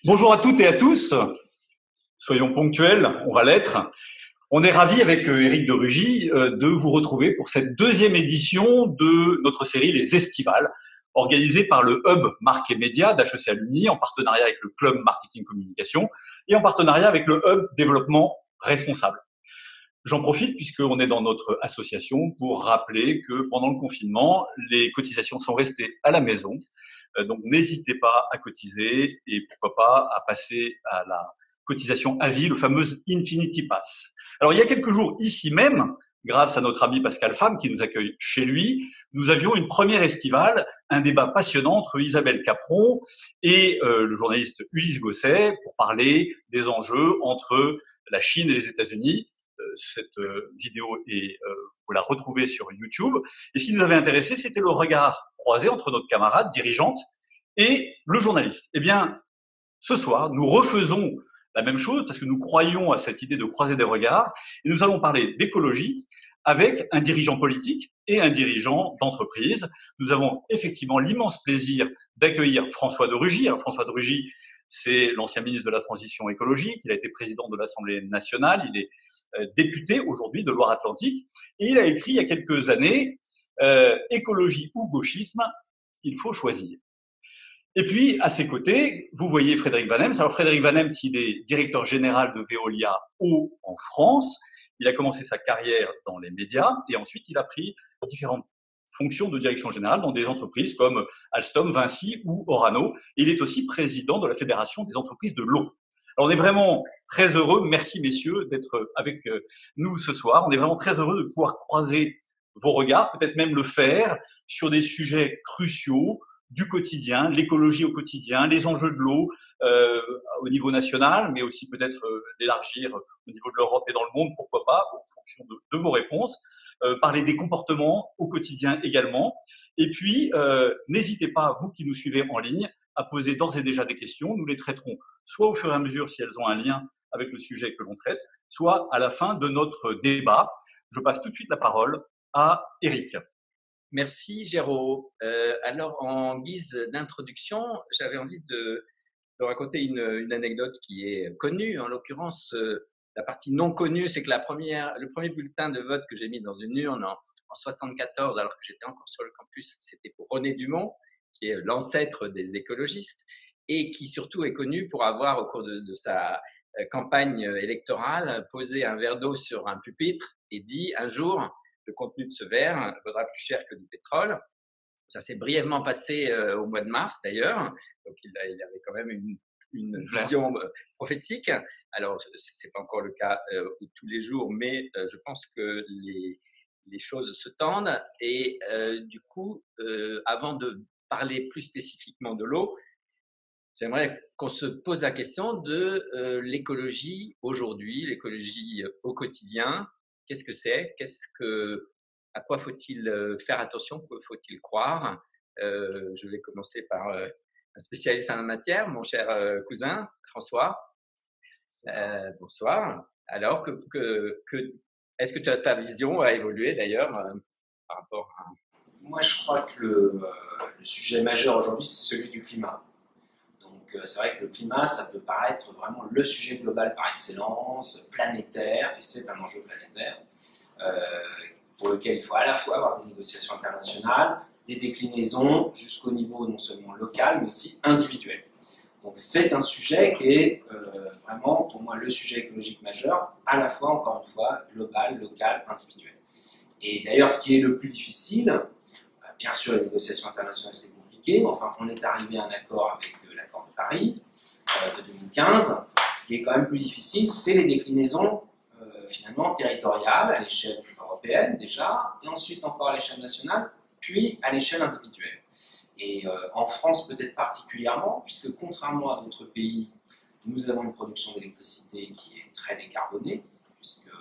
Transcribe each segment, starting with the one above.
Bonjour à toutes et à tous. Soyons ponctuels, on va l'être. On est ravis avec Éric de Rugy de vous retrouver pour cette deuxième édition de notre série Les Estivales, organisée par le Hub Marque et Média d'HEC Alumni en partenariat avec le Club Marketing Communication et en partenariat avec le Hub Développement Responsable. J'en profite puisqu'on est dans notre association pour rappeler que pendant le confinement, les cotisations sont restées à la maison. Donc n'hésitez pas à cotiser et pourquoi pas à passer à la cotisation à vie, le fameux Infinity Pass. Alors il y a quelques jours, ici même, grâce à notre ami Pascal Femme qui nous accueille chez lui, nous avions une première estivale, un débat passionnant entre Isabelle Capron et le journaliste Ulysse Gosset pour parler des enjeux entre la Chine et les États-Unis. Cette vidéo est, vous pouvez la retrouver sur YouTube. Et ce qui nous avait intéressé, c'était le regard croisé entre notre camarade dirigeante et le journaliste. Eh bien, ce soir, nous refaisons la même chose parce que nous croyons à cette idée de croiser des regards et nous allons parler d'écologie avec un dirigeant politique et un dirigeant d'entreprise. Nous avons effectivement l'immense plaisir d'accueillir François de Rugy. Alors, François de Rugy, c'est l'ancien ministre de la Transition écologique, il a été président de l'Assemblée nationale, il est député aujourd'hui de Loire-Atlantique, et il a écrit il y a quelques années Écologie ou gauchisme, il faut choisir. Et puis, à ses côtés, vous voyez Frédéric Van Hems. Alors, Frédéric Van Hems, il est directeur général de Veolia Eau en France. Il a commencé sa carrière dans les médias et ensuite il a pris différentes fonctions de direction générale dans des entreprises comme Alstom, Vinci ou Orano. Il est aussi président de la Fédération des entreprises de l'eau. Alors, on est vraiment très heureux, merci messieurs, d'être avec nous ce soir. On est vraiment très heureux de pouvoir croiser vos regards, peut-être même le faire sur des sujets cruciaux du quotidien, l'écologie au quotidien, les enjeux de l'eau au niveau national, mais aussi peut-être l'élargir au niveau de l'Europe et dans le monde, pourquoi pas, en fonction de vos réponses. Parler des comportements au quotidien également. Et puis, n'hésitez pas, vous qui nous suivez en ligne, à poser d'ores et déjà des questions. Nous les traiterons soit au fur et à mesure si elles ont un lien avec le sujet que l'on traite, soit à la fin de notre débat. Je passe tout de suite la parole à Éric. Merci Géraud. Alors en guise d'introduction, j'avais envie de raconter une anecdote qui est connue. En l'occurrence, la partie non connue, c'est que le premier bulletin de vote que j'ai mis dans une urne en 74, alors que j'étais encore sur le campus, c'était pour René Dumont, qui est l'ancêtre des écologistes et qui surtout est connu pour avoir, au cours de sa campagne électorale, posé un verre d'eau sur un pupitre et dit un jour, le contenu de ce verre vaudra plus cher que du pétrole. Ça s'est brièvement passé au mois de mars d'ailleurs, donc il avait quand même une vision prophétique. Alors, ce n'est pas encore le cas tous les jours, mais je pense que les choses se tendent. Et du coup, avant de parler plus spécifiquement de l'eau, j'aimerais qu'on se pose la question de l'écologie aujourd'hui, l'écologie au quotidien. Qu'est-ce que c'est? À quoi faut-il faire attention? Quoi faut-il croire? Je vais commencer par un spécialiste en la matière, mon cher cousin François. Bonsoir. Alors, est-ce que ta vision a évolué d'ailleurs par rapport à… Moi, je crois que le sujet majeur aujourd'hui, c'est celui du climat. Donc, c'est vrai que le climat, ça peut paraître vraiment le sujet global par excellence, planétaire, et c'est un enjeu planétaire, pour lequel il faut à la fois avoir des négociations internationales, des déclinaisons jusqu'au niveau non seulement local, mais aussi individuel. Donc, c'est un sujet qui est vraiment, pour moi, le sujet écologique majeur, à la fois, encore une fois, global, local, individuel. Et d'ailleurs, ce qui est le plus difficile, bien sûr, les négociations internationales, c'est compliqué, mais enfin, on est arrivé à un accord avec l'accord de Paris de 2015. Ce qui est quand même plus difficile, c'est les déclinaisons finalement territoriales à l'échelle européenne déjà, et ensuite encore à l'échelle nationale, puis à l'échelle individuelle. Et en France peut-être particulièrement, puisque contrairement à d'autres pays, nous avons une production d'électricité qui est très décarbonée, puisque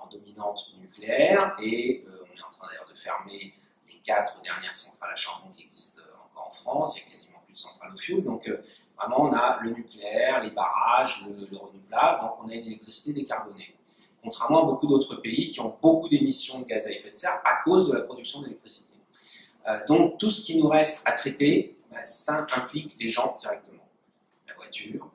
en dominante nucléaire, et on est en train d'ailleurs de fermer les 4 dernières centrales à charbon qui existent encore en France. Il y a quasiment plus de centrales au fioul, donc vraiment on a le nucléaire, les barrages, le renouvelable, donc on a une électricité décarbonée. Contrairement à beaucoup d'autres pays qui ont beaucoup d'émissions de gaz à effet de serre à cause de la production d'électricité. Donc tout ce qui nous reste à traiter, ça implique les gens directement. La voiture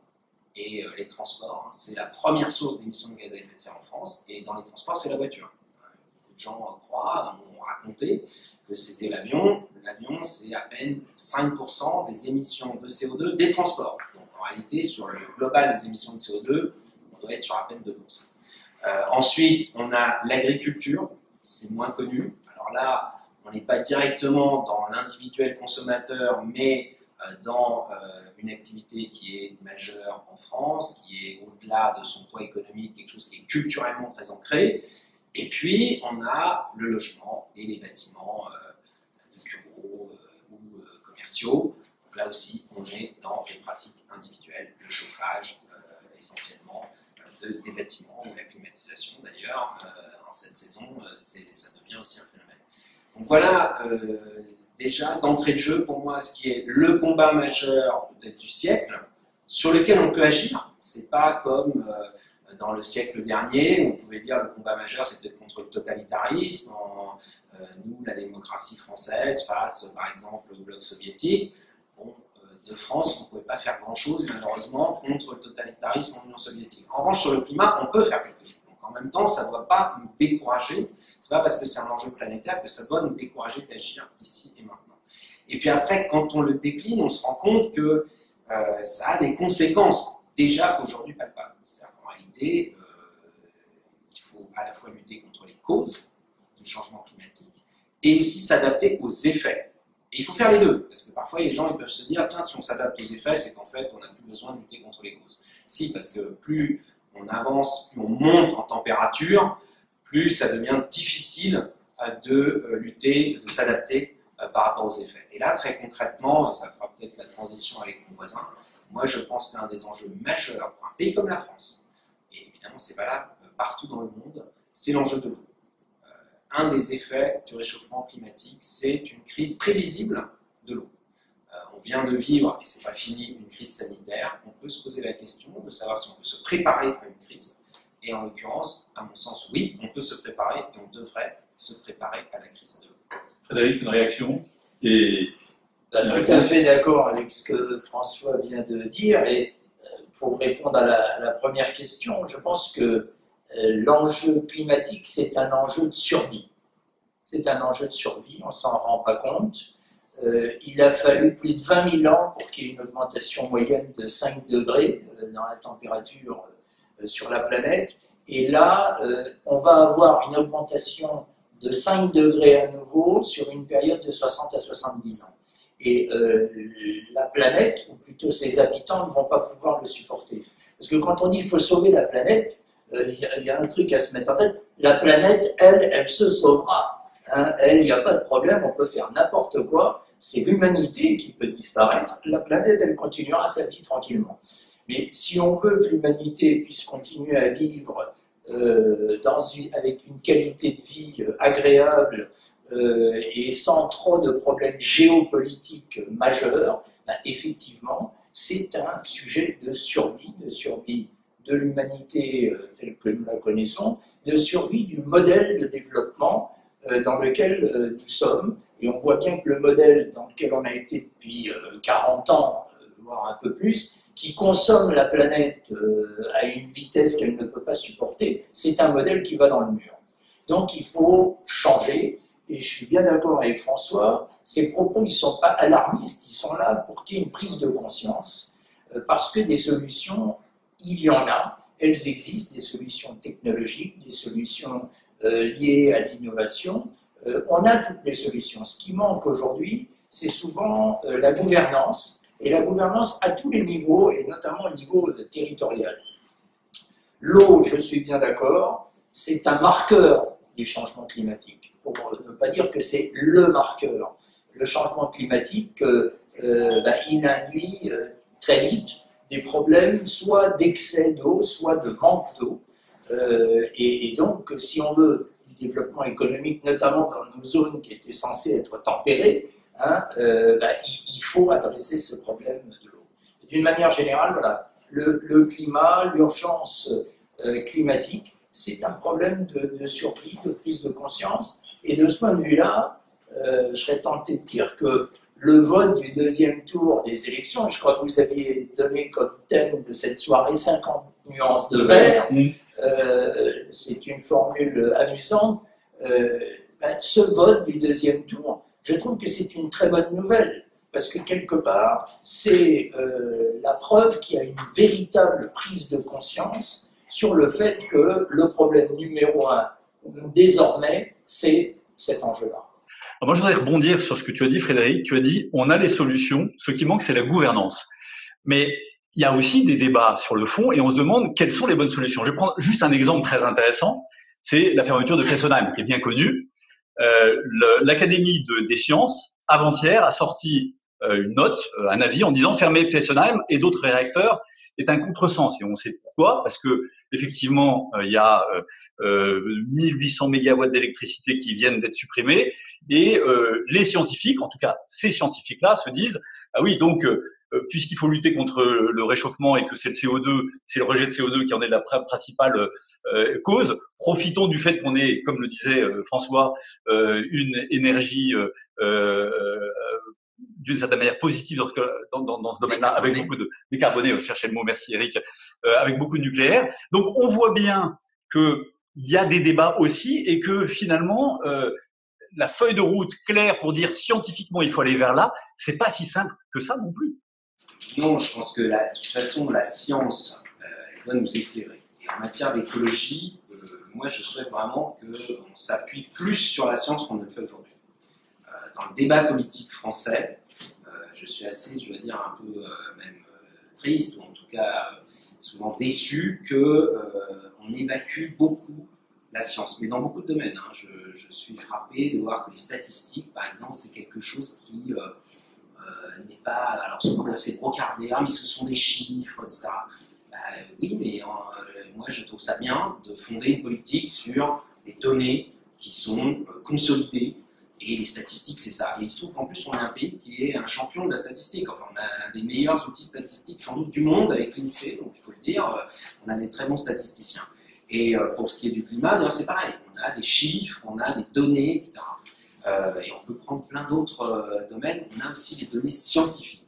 et les transports. C'est la première source d'émissions de gaz à effet de serre en France, et dans les transports, c'est la voiture. Beaucoup de gens croient, ont raconté que c'était l'avion. L'avion, c'est à peine 5% des émissions de CO2 des transports. Donc en réalité, sur le global des émissions de CO2, on doit être sur à peine 2%. Ensuite, on a l'agriculture, c'est moins connu. Alors là, on n'est pas directement dans l'individuel consommateur, mais dans une activité qui est majeure en France, qui est au-delà de son poids économique, quelque chose qui est culturellement très ancré. Et puis, on a le logement et les bâtiments de bureaux ou commerciaux. Donc là aussi, on est dans les pratiques individuelles, le chauffage essentiellement des bâtiments, ou la climatisation d'ailleurs. En cette saison, ça devient aussi un phénomène. Donc voilà, déjà d'entrée de jeu, pour moi, ce qui est le combat majeur peut-être du siècle, sur lequel on peut agir. C'est pas comme dans le siècle dernier, où on pouvait dire le combat majeur c'était contre le totalitarisme, nous, la démocratie française, face par exemple au bloc soviétique. Bon, de France, on ne pouvait pas faire grand-chose malheureusement contre le totalitarisme en Union soviétique. En revanche, sur le climat, on peut faire quelque chose. Donc en même temps, ça ne doit pas nous décourager. Ce n'est pas parce que c'est un enjeu planétaire que ça doit nous décourager d'agir ici et maintenant. Et puis après, quand on le décline, on se rend compte que ça a des conséquences déjà aujourd'hui palpables. C'est-à-dire qu'en réalité, il faut à la fois lutter contre les causes du changement climatique et aussi s'adapter aux effets. Et il faut faire les deux, parce que parfois les gens ils peuvent se dire, tiens, si on s'adapte aux effets, c'est qu'en fait, on n'a plus besoin de lutter contre les causes. Si, parce que plus on avance, plus on monte en température, plus ça devient difficile de lutter, de s'adapter par rapport aux effets. Et là, très concrètement, ça fera peut-être la transition avec mon voisin, moi je pense qu'un des enjeux majeurs pour un pays comme la France, et évidemment c'est valable partout dans le monde, c'est l'enjeu de l'eau. Un des effets du réchauffement climatique, c'est une crise prévisible de l'eau. On vient de vivre, et c'est pas fini, une crise sanitaire. On peut se poser la question de savoir si on peut se préparer à une crise. Et en l'occurrence, à mon sens, oui, on peut se préparer et on devrait se préparer à la crise de l'eau. Frédéric, une réaction Tout à fait d'accord avec ce que François vient de dire. Et pour répondre à la première question, je pense que l'enjeu climatique, c'est un enjeu de survie. C'est un enjeu de survie, on ne s'en rend pas compte. Il a fallu plus de 20 000 ans pour qu'il y ait une augmentation moyenne de 5 degrés dans la température sur la planète. Et là, on va avoir une augmentation de 5 degrés à nouveau sur une période de 60 à 70 ans. Et la planète, ou plutôt ses habitants, ne vont pas pouvoir le supporter. Parce que quand on dit qu'il faut sauver la planète, il y a un truc à se mettre en tête. La planète, elle se sauvera. Hein, elle, il n'y a pas de problème, on peut faire n'importe quoi. C'est l'humanité qui peut disparaître. La planète, elle continuera sa vie tranquillement. Mais si on veut que l'humanité puisse continuer à vivre avec une qualité de vie agréable et sans trop de problèmes géopolitiques majeurs, ben, effectivement, c'est un sujet de survie de l'humanité telle que nous la connaissons, de survie du modèle de développement dans lequel nous sommes. Et on voit bien que le modèle dans lequel on a été depuis 40 ans, voire un peu plus, qui consomme la planète à une vitesse qu'elle ne peut pas supporter, c'est un modèle qui va dans le mur. Donc il faut changer, et je suis bien d'accord avec François, ces propos ils ne sont pas alarmistes, ils sont là pour qu'il y ait une prise de conscience, parce que des solutions, il y en a, elles existent, des solutions technologiques, des solutions liées à l'innovation, on a toutes les solutions. Ce qui manque aujourd'hui, c'est souvent la gouvernance, et la gouvernance à tous les niveaux, et notamment au niveau territorial. L'eau, je suis bien d'accord, c'est un marqueur du changement climatique, pour ne pas dire que c'est le marqueur. Le changement climatique, il induit très vite des problèmes soit d'excès d'eau, soit de manque d'eau. Et donc, si on veut du développement économique, notamment dans nos zones qui étaient censées être tempérées, il faut adresser ce problème de l'eau. D'une manière générale, voilà, le climat, l'urgence climatique, c'est un problème de survie, de prise de conscience. Et de ce point de vue-là, je serais tenté de dire que le vote du deuxième tour des élections. Je crois que vous aviez donné comme thème de cette soirée 50 nuances de vert. C'est une formule amusante. Ce vote du deuxième tour, je trouve que c'est une très bonne nouvelle, parce que quelque part, c'est la preuve qu'il y a une véritable prise de conscience sur le fait que le problème numéro un, désormais, c'est cet enjeu-là. Moi, je voudrais rebondir sur ce que tu as dit, Frédéric. Tu as dit, on a les solutions, ce qui manque, c'est la gouvernance. Mais il y a aussi des débats sur le fond et on se demande quelles sont les bonnes solutions. Je vais prendre juste un exemple très intéressant, c'est la fermeture de Fessenheim, qui est bien connue. L'Académie des sciences, avant-hier, a sorti une note, un avis en disant fermer Fessenheim et d'autres réacteurs est un contresens. Et on sait pourquoi, parce que effectivement, il y a 1800 mégawatts d'électricité qui viennent d'être supprimés et les scientifiques, en tout cas ces scientifiques-là, se disent ah oui, donc puisqu'il faut lutter contre le réchauffement et que c'est le CO2, c'est le rejet de CO2 qui en est la principale cause, profitons du fait qu'on ait, comme le disait François, une énergie d'une certaine manière positive dans ce domaine-là, avec beaucoup de décarboné, je cherchais le mot, merci Eric, avec beaucoup de nucléaire. Donc on voit bien qu'il y a des débats aussi et que finalement, la feuille de route claire pour dire scientifiquement il faut aller vers là, c'est pas si simple que ça non plus. Non, je pense que de toute façon, la science, elle doit nous éclairer. Et en matière d'écologie, moi je souhaite vraiment qu'on s'appuie plus sur la science qu'on ne le fait aujourd'hui. Dans le débat politique français, je suis assez, je dois dire, un peu même triste, ou en tout cas souvent déçu, qu'on évacue beaucoup la science, mais dans beaucoup de domaines. Hein. Je suis frappé de voir que les statistiques, par exemple, c'est quelque chose qui n'est pas... Alors souvent, c'est brocardé, mais ce sont des chiffres, etc. Oui, mais moi, je trouve ça bien de fonder une politique sur des données qui sont consolidées. Et les statistiques, c'est ça. Et il se trouve qu'en plus, on est un pays qui est un champion de la statistique. Enfin, on a un des meilleurs outils statistiques, sans doute, du monde avec l'INSEE. Donc, il faut le dire, on a des très bons statisticiens. Et pour ce qui est du climat, c'est pareil. On a des chiffres, on a des données, etc. Et on peut prendre plein d'autres domaines. On a aussi des données scientifiques.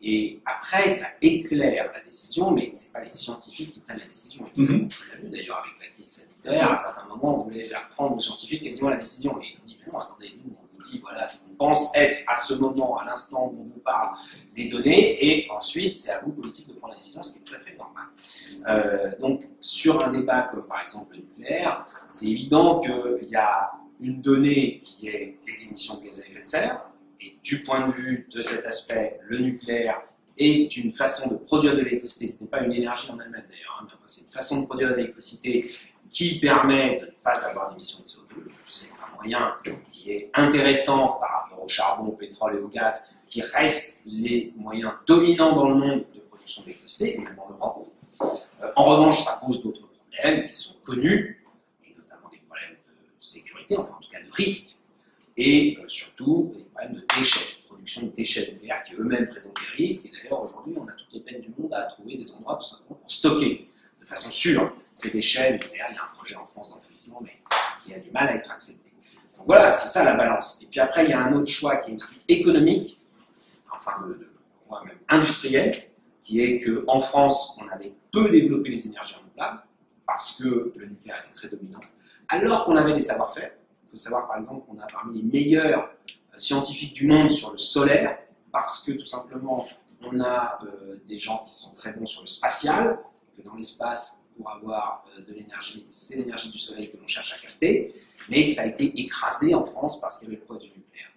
Et après, ça éclaire la décision, mais ce n'est pas les scientifiques qui prennent la décision. On l'a vu d'ailleurs avec la crise sanitaire. À certains moments, on voulait faire prendre aux scientifiques quasiment la décision. Et on dit, mais non, attendez, nous, on vous dit, voilà ce qu'on pense être à ce moment, à l'instant où on vous parle des données, et ensuite, c'est à vous, politique, de prendre la décision, ce qui est tout à fait normal. Donc, sur un débat comme par exemple le nucléaire, c'est évident qu'il y a une donnée qui est les émissions de gaz à effet de serre. Et du point de vue de cet aspect, le nucléaire est une façon de produire de l'électricité. Ce n'est pas une énergie en elle-même d'ailleurs, mais enfin, c'est une façon de produire de l'électricité qui permet de ne pas avoir d'émissions de CO2. C'est un moyen qui est intéressant par rapport au charbon, au pétrole et au gaz, qui restent les moyens dominants dans le monde de production d'électricité, et même en Europe. En revanche, ça pose d'autres problèmes qui sont connus, et notamment des problèmes de sécurité, enfin en tout cas de risque, et surtout des problèmes de déchets, production de déchets nucléaires qui eux-mêmes présentent des risques. Et d'ailleurs, aujourd'hui, on a toutes les peines du monde à trouver des endroits tout simplement pour stocker de façon sûre ces déchets nucléaires. Il y a un projet en France d'enfouissement, mais qui a du mal à être accepté. Donc voilà, c'est ça la balance. Et puis après, il y a un autre choix qui est aussi économique, enfin moi même industriel, qui est qu'en France, on avait peu développé les énergies renouvelables, parce que le nucléaire était très dominant, alors qu'on avait des savoir-faire. Il faut savoir par exemple qu'on a parmi les meilleurs scientifiques du monde sur le solaire, parce que tout simplement on a des gens qui sont très bons sur le spatial, que dans l'espace, pour avoir de l'énergie, c'est l'énergie du soleil que l'on cherche à capter, mais que ça a été écrasé en France parce qu'il y avait le poids du nucléaire.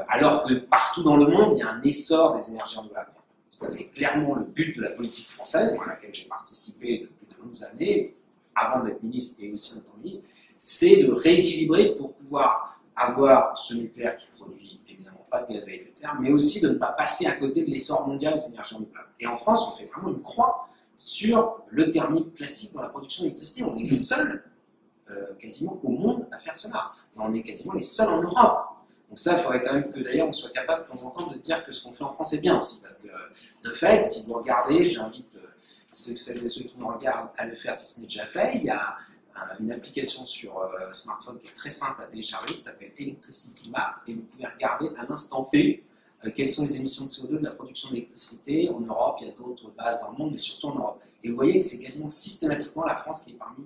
Alors que partout dans le monde, il y a un essor des énergies renouvelables. C'est clairement le but de la politique française, à laquelle j'ai participé depuis de longues années, avant d'être ministre et aussi en tant que ministre, c'est de rééquilibrer pour pouvoir avoir ce nucléaire qui produit évidemment pas de gaz à effet de serre, mais aussi de ne pas passer à côté de l'essor mondial des énergies renouvelables. Et en France, on fait vraiment une croix sur le thermique classique dans la production d'électricité. On est les seuls quasiment au monde à faire cela. Et on est quasiment les seuls en Europe. Donc ça, il faudrait quand même que d'ailleurs on soit capable de temps en temps de dire que ce qu'on fait en France est bien aussi. Parce que de fait, si vous regardez, j'invite celles et ceux qui nous regardent à le faire si ce n'est déjà fait, il y a une application sur smartphone qui est très simple à télécharger, qui s'appelle Electricity Map, et vous pouvez regarder à l'instant T quelles sont les émissions de CO2 de la production d'électricité en Europe. Il y a d'autres bases dans le monde, mais surtout en Europe. Et vous voyez que c'est quasiment systématiquement la France qui est parmi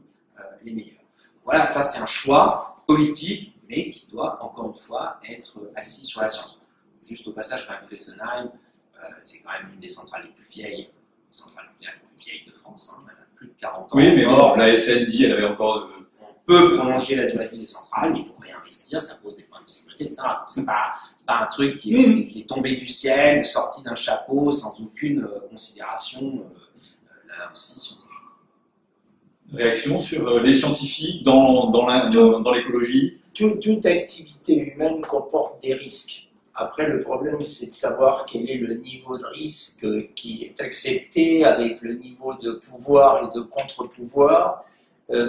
les meilleures. Voilà, ça c'est un choix politique, mais qui doit, encore une fois, être assis sur la science. Juste au passage, quand même, Fessenheim, c'est quand même une des centrales les plus vieilles, de France, hein, elle a plus de 40 ans. Oui, mais bon, la SN dit, elle avait encore... On peut prolonger la durée de vie des centrales, mais il faut réinvestir, ça pose des problèmes de sécurité, etc. C'est pas un truc qui est tombé du ciel, ou sorti d'un chapeau, sans aucune considération, là aussi, scientifique. Réaction sur les scientifiques dans l'écologie? Toute activité humaine comporte des risques. Après, le problème, c'est de savoir quel est le niveau de risque qui est accepté avec le niveau de pouvoir et de contre-pouvoir.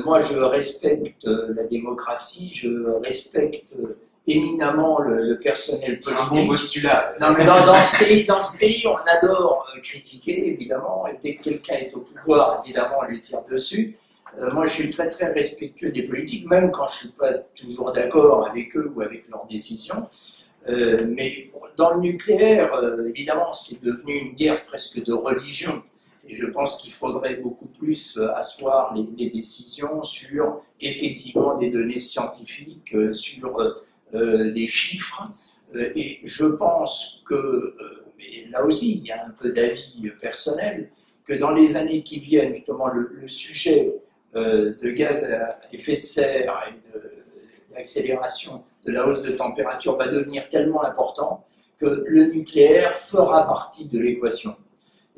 Moi, je respecte la démocratie, je respecte éminemment le personnel politique. C'est un bon postulat. Non, mais dans ce pays, on adore critiquer, évidemment, et dès que quelqu'un est au pouvoir, évidemment, on lui tire dessus. Moi, je suis très, très respectueux des politiques, même quand je ne suis pas toujours d'accord avec eux ou avec leurs décisions. Mais dans le nucléaire, évidemment, c'est devenu une guerre presque de religion. Et je pense qu'il faudrait beaucoup plus asseoir les décisions sur, effectivement, des données scientifiques, sur des chiffres. Et je pense que, mais là aussi, il y a un peu d'avis personnel, que dans les années qui viennent, justement, le sujet de gaz à effet de serre et d'accélération de la hausse de température va devenir tellement important que le nucléaire fera partie de l'équation.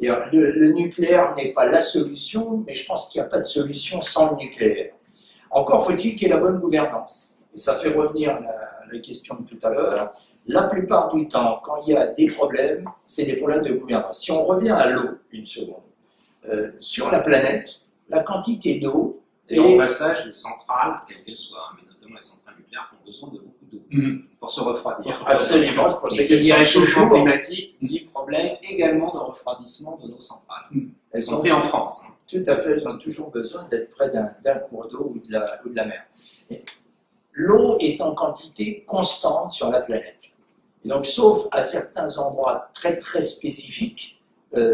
Et le nucléaire n'est pas la solution, mais je pense qu'il n'y a pas de solution sans le nucléaire. Encore faut-il qu'il y ait la bonne gouvernance. Et ça fait revenir à la question de tout à l'heure. La plupart du temps, quand il y a des problèmes, c'est des problèmes de gouvernance. Si on revient à l'eau, une seconde, sur la planète, la quantité d'eau... Et au passage, les centrales, quelles qu'elles soient, mais notamment les centrales nucléaires, ont besoin de beaucoup d'eau pour se refroidir. Absolument, je pensais et qui dit réchauffement climatique, dit problème également de refroidissement de nos centrales. Elles sont prises en France. Hein. Tout à fait, elles ont toujours besoin d'être près d'un cours d'eau ou de la mer. L'eau est en quantité constante sur la planète. Et donc, sauf à certains endroits très très spécifiques,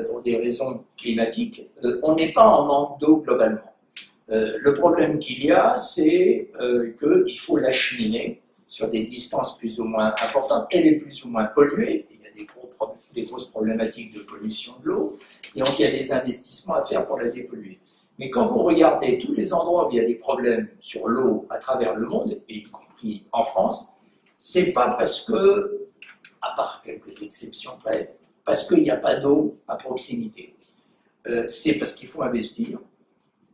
pour des raisons climatiques, on n'est pas en manque d'eau globalement. Le problème qu'il y a, c'est qu'il faut l'acheminer sur des distances plus ou moins importantes. Elle est plus ou moins polluée. Il y a des grosses problématiques de pollution de l'eau. Et donc, il y a des investissements à faire pour la dépolluer. Mais quand vous regardez tous les endroits où il y a des problèmes sur l'eau à travers le monde, et y compris en France, c'est pas parce que, à part quelques exceptions près, parce qu'il n'y a pas d'eau à proximité. C'est parce qu'il faut investir.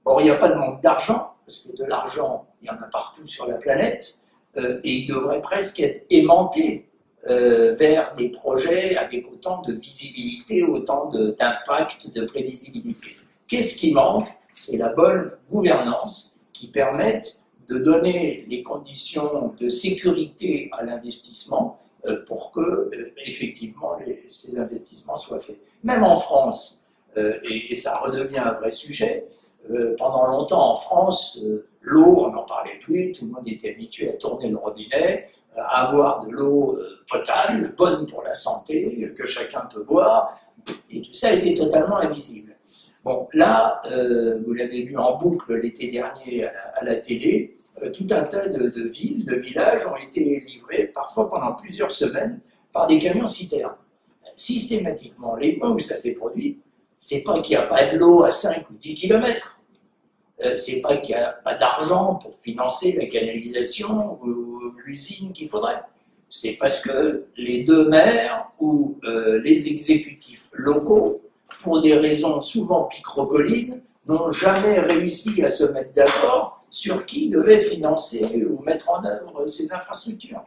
Or, il n'y a pas de manque d'argent, parce que de l'argent, il y en a partout sur la planète, et il devrait presque être aimanté vers des projets avec autant de visibilité, autant d'impact, de prévisibilité. Qu'est-ce qui manque? C'est la bonne gouvernance qui permette de donner les conditions de sécurité à l'investissement pour que, effectivement, ces investissements soient faits. Même en France, et ça redevient un vrai sujet, pendant longtemps en France, l'eau, on n'en parlait plus, tout le monde était habitué à tourner le robinet, à avoir de l'eau potable, bonne pour la santé, que chacun peut boire, et tout ça était totalement invisible. Bon, là, vous l'avez vu en boucle l'été dernier à la télé, tout un tas de villes, de villages ont été livrés, parfois pendant plusieurs semaines, par des camions-citernes. Systématiquement, les points où ça s'est produit, c'est pas qu'il n'y a pas de l'eau à 5 ou 10 km. C'est pas qu'il n'y a pas d'argent pour financer la canalisation ou l'usine qu'il faudrait. C'est parce que les deux maires ou les exécutifs locaux, pour des raisons souvent picrocholines, n'ont jamais réussi à se mettre d'accord sur qui devait financer ou mettre en œuvre ces infrastructures.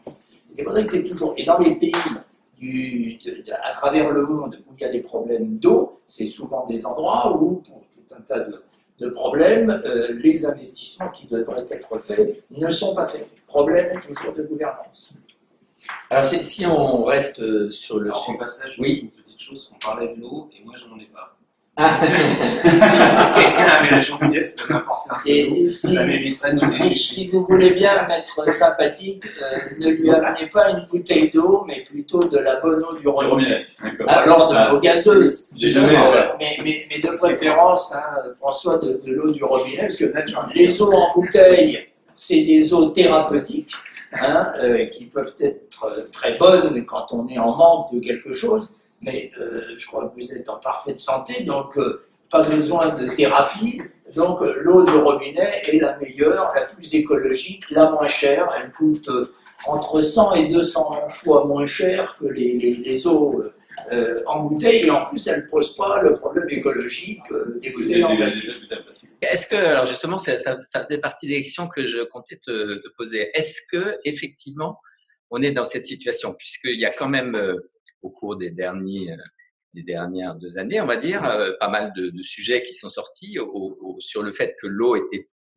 C'est pour ça que c'est toujours... Et dans les pays à travers le monde où il y a des problèmes d'eau, c'est souvent des endroits où, pour tout un tas de problèmes, les investissements qui devraient être faits ne sont pas faits. Problème toujours de gouvernance. Alors si on reste sur le sujet. Passage, oui. une petite chose, on parlait de l'eau et moi je n'en ai pas. Quelqu'un avait la gentillesse de m'apporter un Et ça m'éviterait de me sécher. si vous voulez bien être sympathique, ne lui amenez pas une bouteille d'eau, mais plutôt de la bonne eau du robinet. Alors de l'eau gazeuse. J'ai jamais, Mais de préférence, hein, François, de l'eau du robinet, parce que les eaux en bouteille, c'est des eaux thérapeutiques, hein, qui peuvent être très bonnes quand on est en manque de quelque chose, mais je crois que vous êtes en parfaite santé, donc pas besoin de thérapie. Donc l'eau de robinet est la meilleure, la plus écologique, la moins chère. Elle coûte entre 100 et 200 fois moins cher que les eaux en bouteille, et en plus elle ne pose pas le problème écologique des bouteilles en plastique. Est-ce que, alors justement, ça faisait partie des questions que je comptais te poser. Est-ce que effectivement on est dans cette situation, puisqu'il y a quand même au cours des dernières 2 années, on va dire, pas mal de sujets qui sont sortis sur le fait que l'eau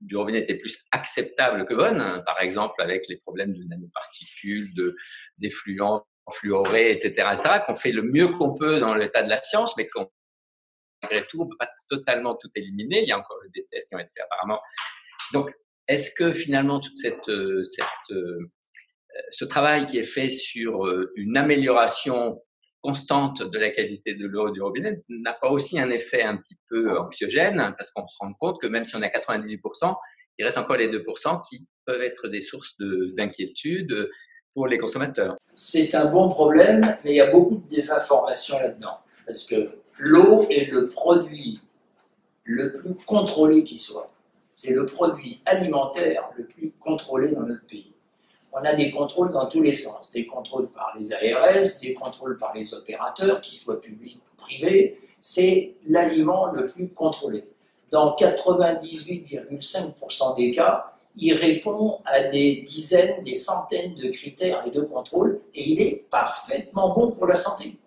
du robinet était plus acceptable que bonne, hein, par exemple avec les problèmes de nanoparticules, d'effluents fluorés, etc., qu'on fait le mieux qu'on peut dans l'état de la science, mais qu'on malgré tout, on ne peut pas totalement tout éliminer. Il y a encore des tests qui ont été faits apparemment. Donc, est-ce que finalement tout ce travail qui est fait sur une amélioration constante de la qualité de l'eau du robinet n'a pas aussi un effet un petit peu anxiogène, parce qu'on se rend compte que même si on a 98%, il reste encore les 2% qui peuvent être des sources d'inquiétude pour les consommateurs. C'est un bon problème, mais il y a beaucoup de désinformation là-dedans, parce que l'eau est le produit le plus contrôlé qui soit. C'est le produit alimentaire le plus contrôlé dans notre pays. On a des contrôles dans tous les sens, des contrôles par les ARS, des contrôles par les opérateurs, qu'ils soient publics ou privés. C'est l'aliment le plus contrôlé. Dans 98,5% des cas, il répond à des dizaines, des centaines de critères et de contrôles, et il est parfaitement bon pour la santé.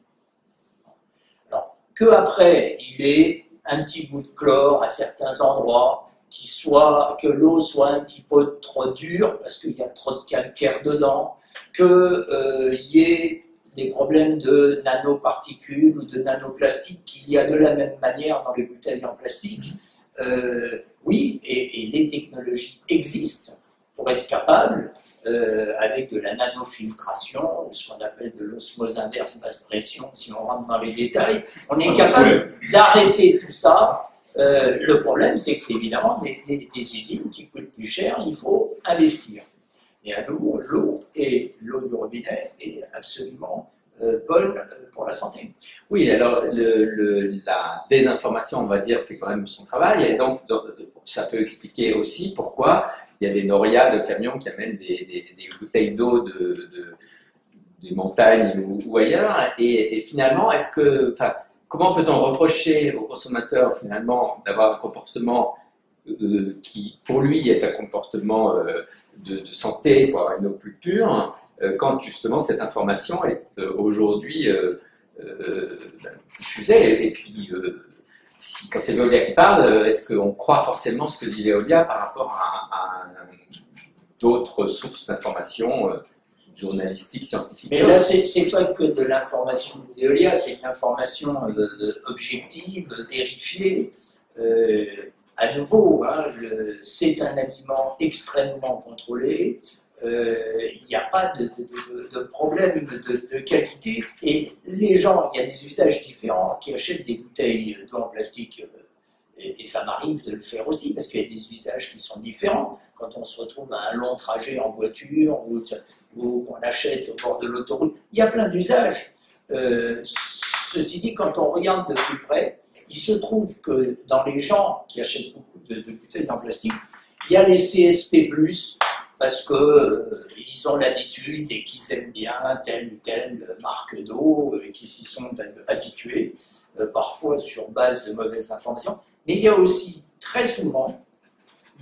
Alors, qu'après, il est un petit bout de chlore à certains endroits, que l'eau soit un petit peu trop dure parce qu'il y a trop de calcaire dedans, qu'il y ait des problèmes de nanoparticules ou de nanoplastiques qu'il y a de la même manière dans les bouteilles en plastique. Oui, et les technologies existent pour être capables, avec de la nanofiltration, ce qu'on appelle de l'osmose inverse basse pression, si on rentre dans les détails, on est capable d'arrêter tout ça. Le problème, c'est que c'est évidemment des usines qui coûtent plus cher, il faut investir. Et à nouveau, l'eau du robinet est absolument bonne pour la santé. Oui, alors la désinformation, on va dire, fait quand même son travail, et donc ça peut expliquer aussi pourquoi il y a des norias de camions qui amènent des bouteilles d'eau des montagnes ou ailleurs, et finalement, comment peut-on reprocher au consommateur finalement d'avoir un comportement qui, pour lui, est un comportement de santé pour avoir une eau plus pure, quand justement cette information est aujourd'hui diffusée. Et puis, quand c'est Veolia qui parle, est-ce qu'on croit forcément ce que dit Veolia par rapport à d'autres sources d'informations journalistique, scientifique? Mais là, c'est pas que de l'information de Veolia, c'est une information objective, vérifiée. À nouveau, hein, c'est un aliment extrêmement contrôlé. Il n'y a pas de problème de qualité. Et les gens, il y a des usages différents qui achètent des bouteilles d'eau en plastique. Et ça m'arrive de le faire aussi, parce qu'il y a des usages qui sont différents. Quand on se retrouve à un long trajet en voiture, ou on achète au bord de l'autoroute, il y a plein d'usages. Ceci dit, quand on regarde de plus près, il se trouve que dans les gens qui achètent beaucoup de bouteilles en plastique, il y a les CSP+, parce qu'ils ont l'habitude et qu'ils aiment bien telle ou telle marque d'eau, et qui s'y sont habitués, parfois sur base de mauvaises informations. Mais il y a aussi très souvent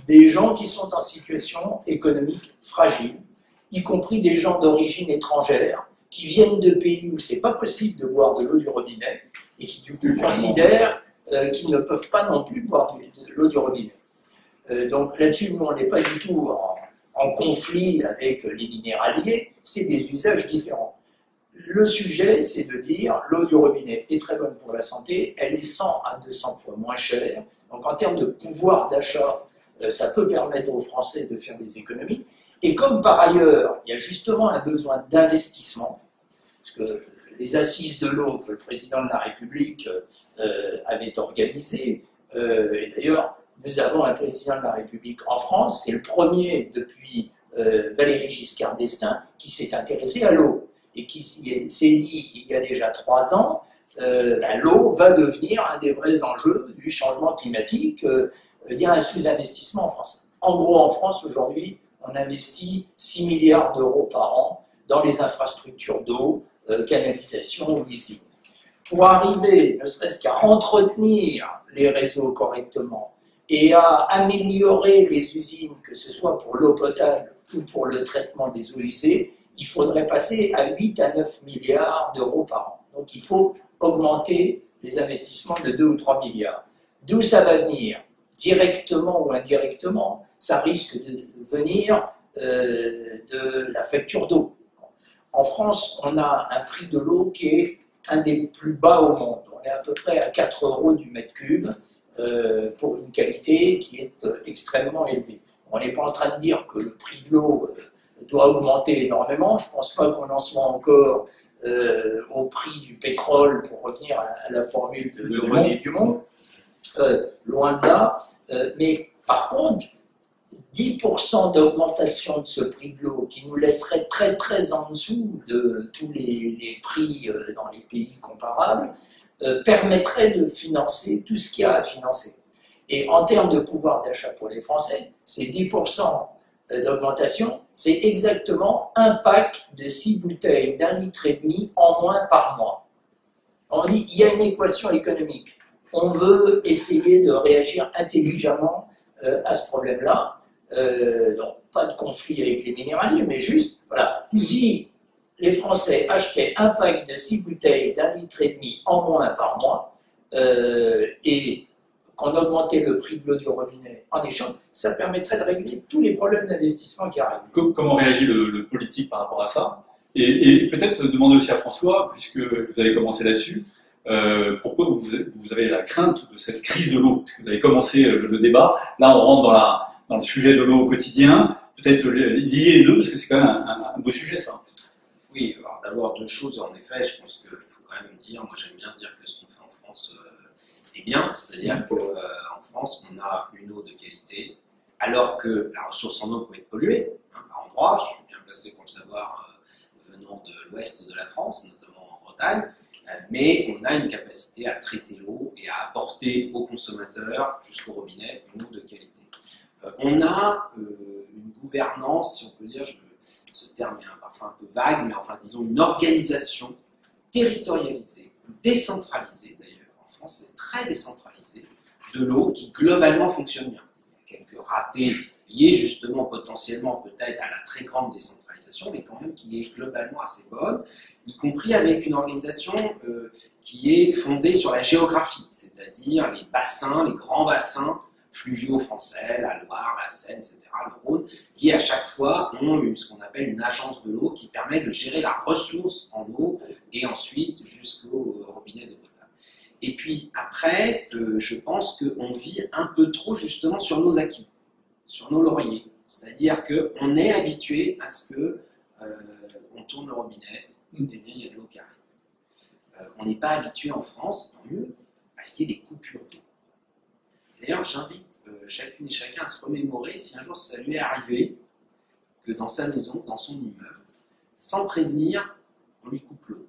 des gens qui sont en situation économique fragile, y compris des gens d'origine étrangère, qui viennent de pays où c'est pas possible de boire de l'eau du robinet, et qui du coup considèrent qu'ils ne peuvent pas non plus boire de l'eau du robinet. Donc là-dessus, nous, on n'est pas du tout en conflit avec les minéraliers, c'est des usages différents. Le sujet, c'est de dire l'eau du robinet est très bonne pour la santé, elle est 100 à 200 fois moins chère. Donc en termes de pouvoir d'achat, ça peut permettre aux Français de faire des économies. Et comme par ailleurs, il y a justement un besoin d'investissement, parce que les assises de l'eau que le président de la République avait organisées, et d'ailleurs, nous avons un président de la République en France, c'est le premier depuis Valéry Giscard d'Estaing qui s'est intéressé à l'eau et qui s'est dit il y a déjà 3 ans, l'eau va devenir un des vrais enjeux du changement climatique. Il y a un sous-investissement en France. En gros, en France, aujourd'hui, on investit 6 milliards d'euros par an dans les infrastructures d'eau, canalisation ou usines. Pour arriver, ne serait-ce qu'à entretenir les réseaux correctement et à améliorer les usines, que ce soit pour l'eau potable ou pour le traitement des eaux usées, il faudrait passer à 8 à 9 milliards d'euros par an. Donc il faut augmenter les investissements de 2 ou 3 milliards. D'où ça va venir? Directement ou indirectement, ça risque de venir de la facture d'eau. En France, on a un prix de l'eau qui est un des plus bas au monde. On est à peu près à 4 euros du mètre cube pour une qualité qui est extrêmement élevée. On n'est pas en train de dire que le prix de l'eau doit augmenter énormément. Je ne pense pas qu'on en soit encore au prix du pétrole, pour revenir à la formule de René Dumont. Loin de là. Mais par contre, 10% d'augmentation de ce prix de l'eau, qui nous laisserait très très en dessous de tous les prix dans les pays comparables, permettrait de financer tout ce qu'il y a à financer. Et en termes de pouvoir d'achat pour les Français, ces 10% d'augmentation, c'est exactement un pack de 6 bouteilles d'1,5 litre en moins par mois. On dit, il y a une équation économique. On veut essayer de réagir intelligemment à ce problème-là. Donc, pas de conflit avec les minéraliers, mais juste, voilà, si les Français achetaient un pack de 6 bouteilles d'1,5 litre en moins par mois, et qu'on augmentait le prix de l'eau du robinet en échange, ça permettrait de régler tous les problèmes d'investissement qui arrivent. Comment réagit le politique par rapport à ça? Et peut-être demander aussi à François, puisque vous avez commencé là-dessus, pourquoi vous avez la crainte de cette crise de l'eau? Parce que vous avez commencé le débat, là on rentre dans le sujet de l'eau au quotidien, peut-être lier les deux, parce que c'est quand même un beau sujet ça. Oui, alors d'abord 2 choses, en effet, je pense qu'il faut quand même dire, moi j'aime bien dire que ce qu'on fait en France est bien, c'est-à-dire qu'en France on a une eau de qualité, alors que la ressource en eau peut être polluée, par endroits, je suis bien placé pour le savoir, venant de l'ouest de la France, notamment en Bretagne, mais on a une capacité à traiter l'eau et à apporter aux consommateurs jusqu'au robinet une eau de qualité. On a une gouvernance, si on peut dire, ce terme est parfois un peu vague, mais enfin disons une organisation territorialisée, décentralisée d'ailleurs. En France, c'est très décentralisé, de l'eau qui globalement fonctionne bien. Il y a quelques ratés liés justement potentiellement peut-être à la très grande décentralisation, mais quand même qui est globalement assez bonne, y compris avec une organisation qui est fondée sur la géographie, c'est-à-dire les bassins, les grands bassins fluviaux français, la Loire, la Seine, etc., le Rhône, qui à chaque fois ont ce qu'on appelle une agence de l'eau qui permet de gérer la ressource en eau et ensuite jusqu'au robinet d'eau potable. Et puis après, je pense qu'on vit un peu trop justement sur nos acquis, sur nos lauriers. C'est-à-dire qu'on est habitué à ce qu'on tourne le robinet, et bien il y a de l'eau qui arrive. On n'est pas habitué en France, tant mieux, à ce qu'il y ait des coupures d'eau. D'ailleurs, j'invite chacune et chacun à se remémorer si un jour ça lui est arrivé que dans sa maison, dans son immeuble, sans prévenir, on lui coupe l'eau.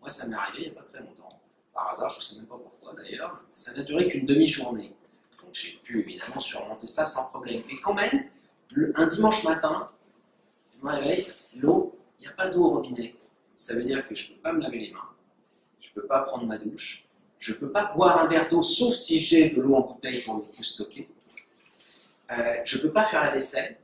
Moi, ça m'est arrivé il n'y a pas très longtemps. Par hasard, je ne sais même pas pourquoi d'ailleurs, ça n'a duré qu'une demi-journée. Donc j'ai pu évidemment surmonter ça sans problème. Mais quand même, un dimanche matin, je me réveille, l'eau, il n'y a pas d'eau au robinet. Ça veut dire que je ne peux pas me laver les mains, je ne peux pas prendre ma douche, je ne peux pas boire un verre d'eau, sauf si j'ai de l'eau en bouteille pour le coup stocker. Je ne peux pas faire la vaisselle.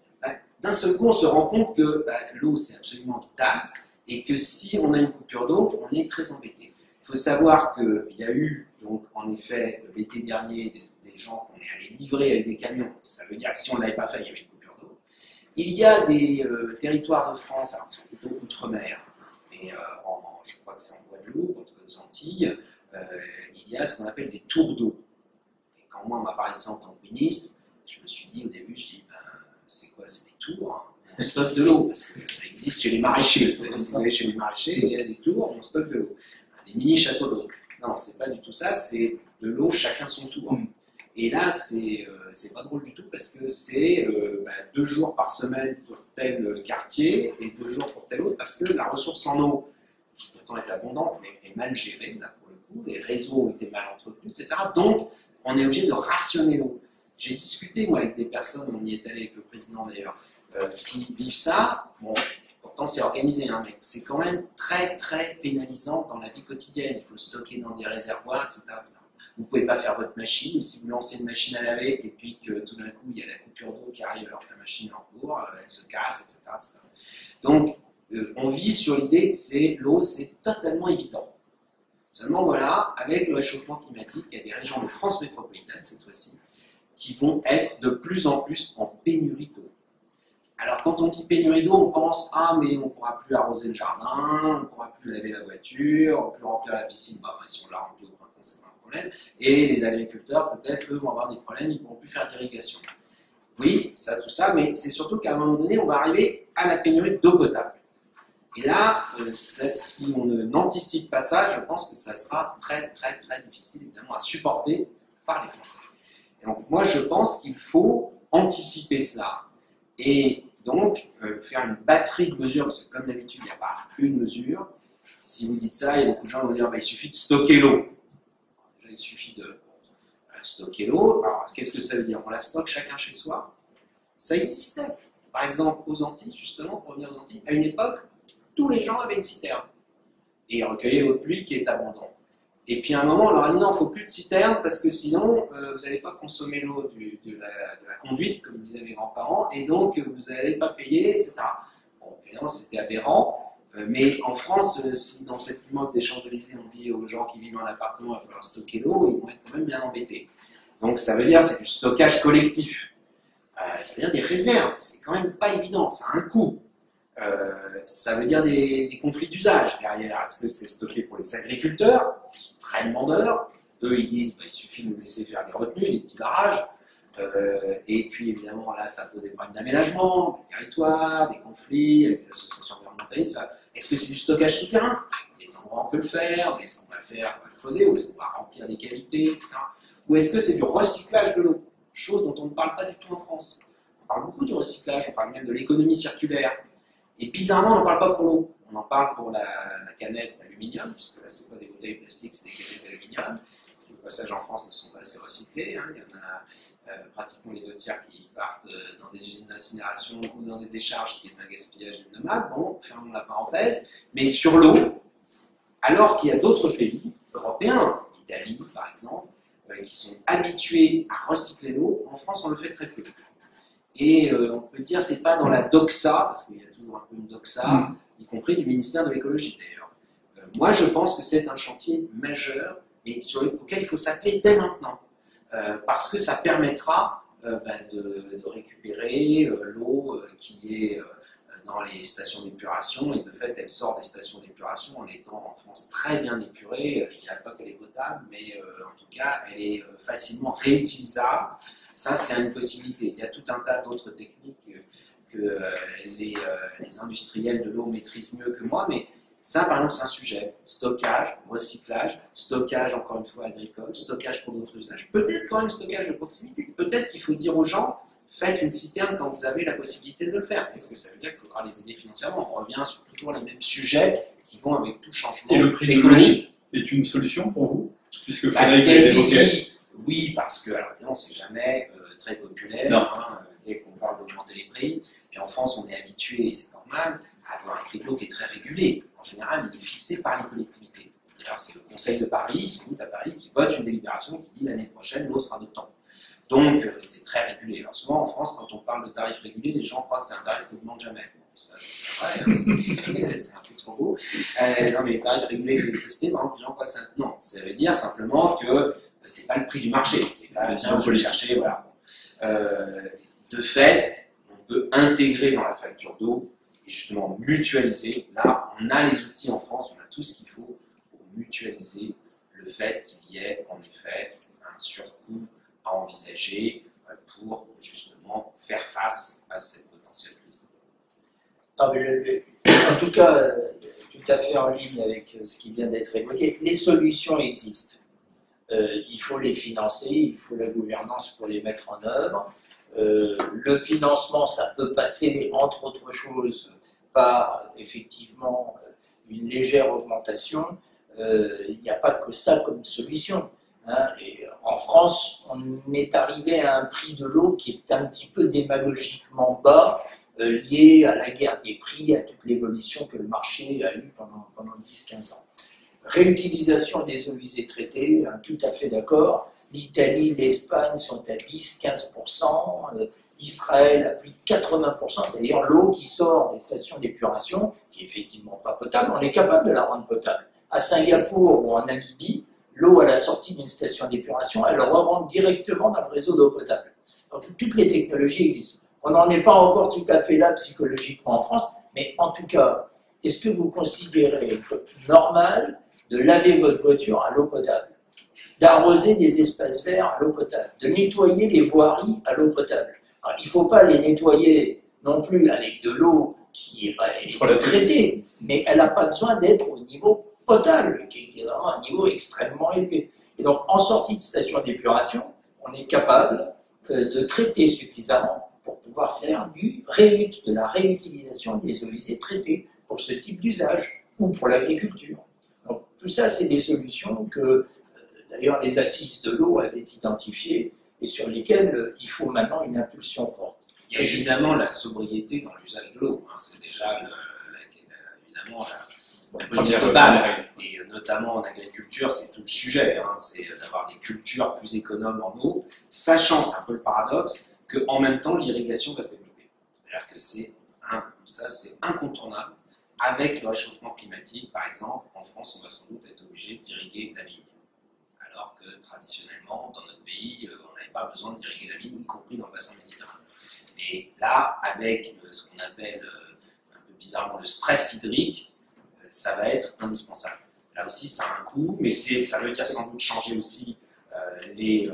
D'un seul coup, on se rend compte que l'eau, c'est absolument vital et que si on a une coupure d'eau, on est très embêté. Il faut savoir qu'il y a eu, donc, en effet, l'été dernier, des gens qu'on est allés livrer avec des camions. Ça veut dire que si on ne l'avait pas fait, il y avait une coupure d'eau. Il y a des territoires de France, alors plutôt outre-mer, et en crois que c'est en Guadeloupe, en tout cas aux Antilles, il y a ce qu'on appelle des tours d'eau. Et quand moi on m'a parlé de ça en tant que ministre, je me suis dit au début, c'est quoi? C'est des tours, hein. On stocke de l'eau, parce que ça existe chez les maraîchers. Si vous allez chez les maraîchers, il y a des tours, on stocke de l'eau. Des mini châteaux d'eau. Non, c'est pas du tout ça, c'est de l'eau chacun son tour. Et là, c'est pas drôle du tout parce que c'est 2 jours par semaine pour tel quartier et 2 jours pour tel autre parce que la ressource en eau, qui pourtant est abondante, mais est mal gérée, là pour le coup, les réseaux étaient mal entretenus, etc. Donc, on est obligé de rationner l'eau. J'ai discuté, moi, avec des personnes, on y est allé avec le président d'ailleurs, qui vivent ça. Bon, pourtant, c'est organisé, hein, mais c'est quand même très, très pénalisant dans la vie quotidienne. Il faut stocker dans des réservoirs, etc. etc. Vous ne pouvez pas faire votre machine, ou si vous lancez une machine à laver et puis que tout d'un coup il y a la coupure d'eau qui arrive alors que la machine est en cours, elle se casse, etc. etc. Donc on vit sur l'idée que l'eau c'est totalement évident. Seulement voilà, avec le réchauffement climatique, il y a des régions de France métropolitaine cette fois-ci qui vont être de plus en plus en pénurie d'eau. Alors quand on dit pénurie d'eau, on pense « Ah mais on ne pourra plus arroser le jardin, on ne pourra plus laver la voiture, on ne pourra plus remplir la piscine. » Bah, si on l'a remplie au printemps, c'est pas un problème. Et les agriculteurs, peut-être, eux, vont avoir des problèmes, ils ne pourront plus faire d'irrigation. Oui, ça, tout ça, mais c'est surtout qu'à un moment donné, on va arriver à la pénurie d'eau potable. Et là, si on n'anticipe pas ça, je pense que ça sera très, très, très difficile, évidemment, à supporter par les Français. Et donc, moi, je pense qu'il faut anticiper cela. Et donc, faire une batterie de mesures, parce que comme d'habitude, il n'y a pas une mesure. Si vous dites ça, il y a beaucoup de gens qui vont dire il suffit de stocker l'eau. Il suffit de stocker l'eau. Alors, qu'est-ce que ça veut dire? On la stocke chacun chez soi. Ça existait. Par exemple, aux Antilles, justement, pour revenir aux Antilles, à une époque, tous les gens avaient une citerne. Et ils recueillaient l'eau de pluie qui est abondante. Et puis à un moment, on leur a dit non, il ne faut plus de citerne parce que sinon, vous n'allez pas consommer l'eau de la conduite, comme disaient mes grands-parents, et donc vous n'allez pas payer, etc. Bon, évidemment, c'était aberrant, mais en France, si dans cet immeuble des Champs-Élysées, on dit aux gens qui vivent en appartement, il va falloir stocker l'eau, ils vont être quand même bien embêtés. Donc ça veut dire c'est du stockage collectif. Ça veut dire des réserves, c'est quand même pas évident, ça a un coût. Ça veut dire des conflits d'usage derrière. Est-ce que c'est stocké pour les agriculteurs qui sont très demandeurs? Eux, ils disent il suffit de nous laisser faire des retenues, des petits barrages. Et puis évidemment, là, ça pose des problèmes d'aménagement, des territoires, des conflits avec les associations environnementalistes. Est-ce que c'est du stockage souterrain? Les endroits, on peut le faire, mais est-ce qu'on va le faire creuser ou est-ce qu'on va remplir des cavités, etc. Ou est-ce que c'est du recyclage de l'eau? Chose dont on ne parle pas du tout en France. On parle beaucoup du recyclage, on parle même de l'économie circulaire. Et bizarrement, on n'en parle pas pour l'eau. On en parle pour la canette aluminium, puisque là, ce n'est pas des bouteilles plastiques, c'est des canettes aluminium. Les passages en France ne sont pas assez recyclés. Hein. Il y en a pratiquement les 2 tiers qui partent dans des usines d'incinération ou dans des décharges, ce qui est un gaspillage innommable. Bon, fermons la parenthèse. Mais sur l'eau, alors qu'il y a d'autres pays européens, l'Italie par exemple, qui sont habitués à recycler l'eau, en France, on le fait très peu. Et on peut dire c'est pas dans la doxa, parce qu'il y a toujours un peu une doxa, y compris du ministère de l'écologie d'ailleurs. Moi je pense que c'est un chantier majeur et auquel il faut s'atteler dès maintenant, parce que ça permettra de récupérer l'eau qui est dans les stations d'épuration, et de fait elle sort des stations d'épuration en étant en France très bien épurée. Je ne dirais pas qu'elle est potable, mais en tout cas elle est facilement réutilisable. Ça, c'est une possibilité. Il y a tout un tas d'autres techniques que les industriels de l'eau maîtrisent mieux que moi, mais ça, par exemple, c'est un sujet. Stockage, recyclage, stockage, encore une fois, agricole, stockage pour d'autres usages. Peut-être quand même stockage de proximité. Peut-être qu'il faut dire aux gens, faites une citerne quand vous avez la possibilité de le faire. Est-ce que ça veut dire qu'il faudra les aider financièrement? On revient sur toujours les mêmes sujets qui vont avec tout changement écologique. Et le prix est une solution pour vous? Puisque Frédéric a évoqué. Oui, parce que, alors évidemment, c'est jamais très populaire, hein, dès qu'on parle d'augmenter les prix. Puis en France, on est habitué, et c'est normal, à avoir un prix de l'eau qui est très régulé. En général, il est fixé par les collectivités. D'ailleurs, c'est le Conseil de Paris, sans doute à Paris, qui vote une délibération qui dit l'année prochaine, l'eau sera de temps. Donc, c'est très régulé. Alors souvent, en France, quand on parle de tarifs régulés, les gens croient que c'est un tarif qu'on ne demande jamais. Bon, ça, c'est pas vrai, hein, c'est un peu trop beau. Non, mais les tarifs régulés de l'électricité, par exemple, les gens croient que c'est un... Non, ça veut dire simplement que c'est pas le prix du marché, c'est pas tiens, je vais chercher, voilà. De fait, on peut intégrer dans la facture d'eau justement mutualiser. Là, on a les outils en France, on a tout ce qu'il faut pour mutualiser le fait qu'il y ait en effet un surcoût à envisager pour justement faire face à cette potentielle crise. En tout cas, tout à fait en ligne avec ce qui vient d'être évoqué, les solutions existent. Il faut les financer, il faut la gouvernance pour les mettre en œuvre. Le financement, ça peut passer, entre autres choses, par effectivement une légère augmentation. Il n'y a pas que ça comme solution. Hein. Et en France, on est arrivé à un prix de l'eau qui est un petit peu démagogiquement bas, lié à la guerre des prix, à toute l'évolution que le marché a eue pendant 10-15 ans. Réutilisation des eaux usées traitées, hein, tout à fait d'accord. L'Italie, l'Espagne sont à 10-15%, Israël à plus de 80%, c'est-à-dire l'eau qui sort des stations d'épuration, qui est effectivement pas potable, on est capable de la rendre potable. À Singapour ou en Namibie, l'eau à la sortie d'une station d'épuration, elle rentre directement dans le réseau d'eau potable. Donc toutes les technologies existent. On n'en est pas encore tout à fait là psychologiquement en France, mais en tout cas, est-ce que vous considérez normal de laver votre voiture à l'eau potable, d'arroser des espaces verts à l'eau potable, de nettoyer les voiries à l'eau potable? Alors, il ne faut pas les nettoyer non plus avec de l'eau qui est traitée, mais elle n'a pas besoin d'être au niveau potable, qui est vraiment un niveau extrêmement élevé. Et donc, en sortie de station d'épuration, on est capable de traiter suffisamment pour pouvoir faire de la réutilisation des eaux usées traitées pour ce type d'usage ou pour l'agriculture. Donc, tout ça, c'est des solutions que, d'ailleurs, les assises de l'eau avaient identifiées et sur lesquelles il faut maintenant une impulsion forte. Il y a évidemment la sobriété dans l'usage de l'eau. Hein. C'est déjà évidemment la politique de base. Et notamment en agriculture, c'est tout le sujet. Hein. C'est d'avoir des cultures plus économes en eau, sachant, c'est un peu le paradoxe, qu'en même temps, l'irrigation va se développer. C'est-à-dire que ça, c'est incontournable. Avec le réchauffement climatique, par exemple, en France, on va sans doute être obligé d'irriguer la vigne. Alors que traditionnellement, dans notre pays, on n'avait pas besoin d'irriguer la vigne, y compris dans le bassin méditerranéen. Et là, avec ce qu'on appelle un peu bizarrement le stress hydrique, ça va être indispensable. Là aussi, ça a un coût, mais ça veut dire sans doute changer aussi les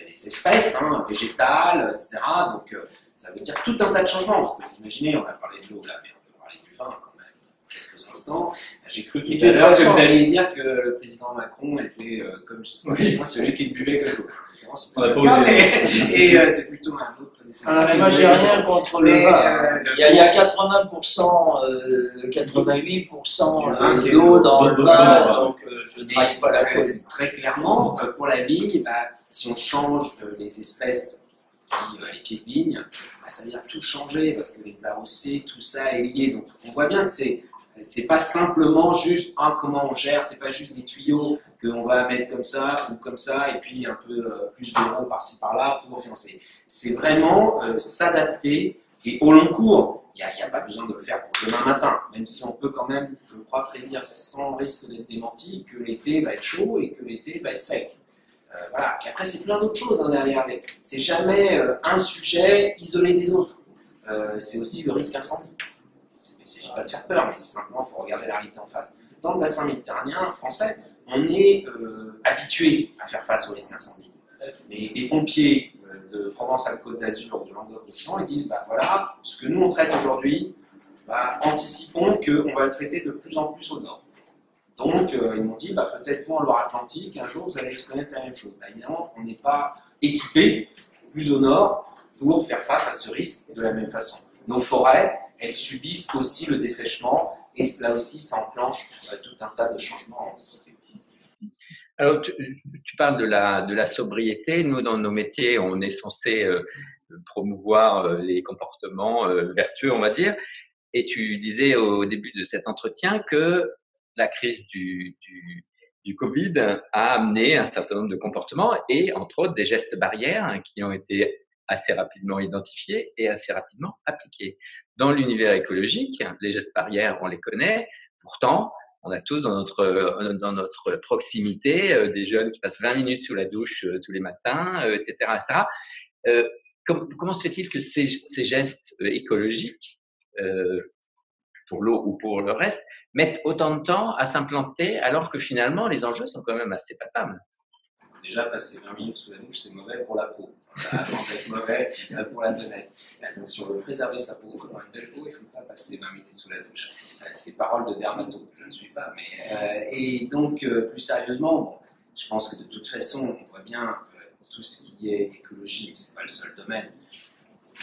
espèces végétales, etc. Donc, ça veut dire tout un tas de changements. Parce que vous imaginez, on a parlé de l'eau, là, mais on peut parler du vin quand même, quelques instants. J'ai cru tout à l'heure que vous alliez dire que le président Macron était, comme je sais pas, celui qui buvait que l'eau. Et c'est plutôt un autre prédécesseur. Mais moi, j'ai rien contre le vin. Il y a 80%, 88% d'eau dans le vin, donc je ne trahis pas la cause. Très clairement, pour la vigne, si on change les espèces, les pieds de vigne, ça veut dire tout changer, parce que les AOC, tout ça est lié. Donc on voit bien que c'est pas simplement juste comment on gère, c'est pas juste des tuyaux qu'on va mettre comme ça ou comme ça, et puis un peu plus d'euros par-ci par-là pour financer. C'est vraiment s'adapter, et au long cours, il n'y a pas besoin de le faire pour demain matin, même si on peut quand même, je crois, prédire sans risque d'être démenti que l'été va être chaud et que l'été va être sec. Voilà. Et après, c'est plein d'autres choses derrière. C'est jamais un sujet isolé des autres. C'est aussi le risque incendie. Il ne s'agit pas de faire peur, mais c'est simplement qu'il faut regarder la réalité en face. Dans le bassin méditerranéen français, on est habitué à faire face au risque incendie. Les pompiers de Provence-Alpes-Côte d'Azur ou de Languedoc-Roussillon, ils disent voilà, ce que nous on traite aujourd'hui, anticipons qu'on va le traiter de plus en plus au nord. Donc, ils m'ont dit peut-être vous en Loire-Atlantique, un jour vous allez se connaître la même chose. Évidemment, on n'est pas équipé plus au nord pour faire face à ce risque de la même façon. Nos forêts, elles subissent aussi le dessèchement, et là aussi, ça enclenche tout un tas de changements anticipés. Alors, tu parles de la sobriété. Nous, dans nos métiers, on est censé promouvoir les comportements vertueux, on va dire. Et tu disais au début de cet entretien que la crise du Covid a amené un certain nombre de comportements et, entre autres, des gestes barrières qui ont été assez rapidement identifiés et assez rapidement appliqués. Dans l'univers écologique, les gestes barrières, on les connaît. Pourtant, on a tous dans notre proximité des jeunes qui passent 20 minutes sous la douche tous les matins, etc. etc. Comment se fait-il que ces gestes écologiques pour l'eau ou pour le reste, mettent autant de temps à s'implanter alors que finalement les enjeux sont quand même assez palpables. Déjà, passer 20 minutes sous la douche, c'est mauvais pour la peau. Avant d'être mauvais pour la planète. Donc, si on veut préserver sa peau, dans une belle peau, il ne faut pas passer 20 minutes sous la douche. C'est parole de dermato, je ne suis pas. Mais, et donc, plus sérieusement, bon, je pense que de toute façon, on voit bien tout ce qui est écologie, mais ce n'est pas le seul domaine.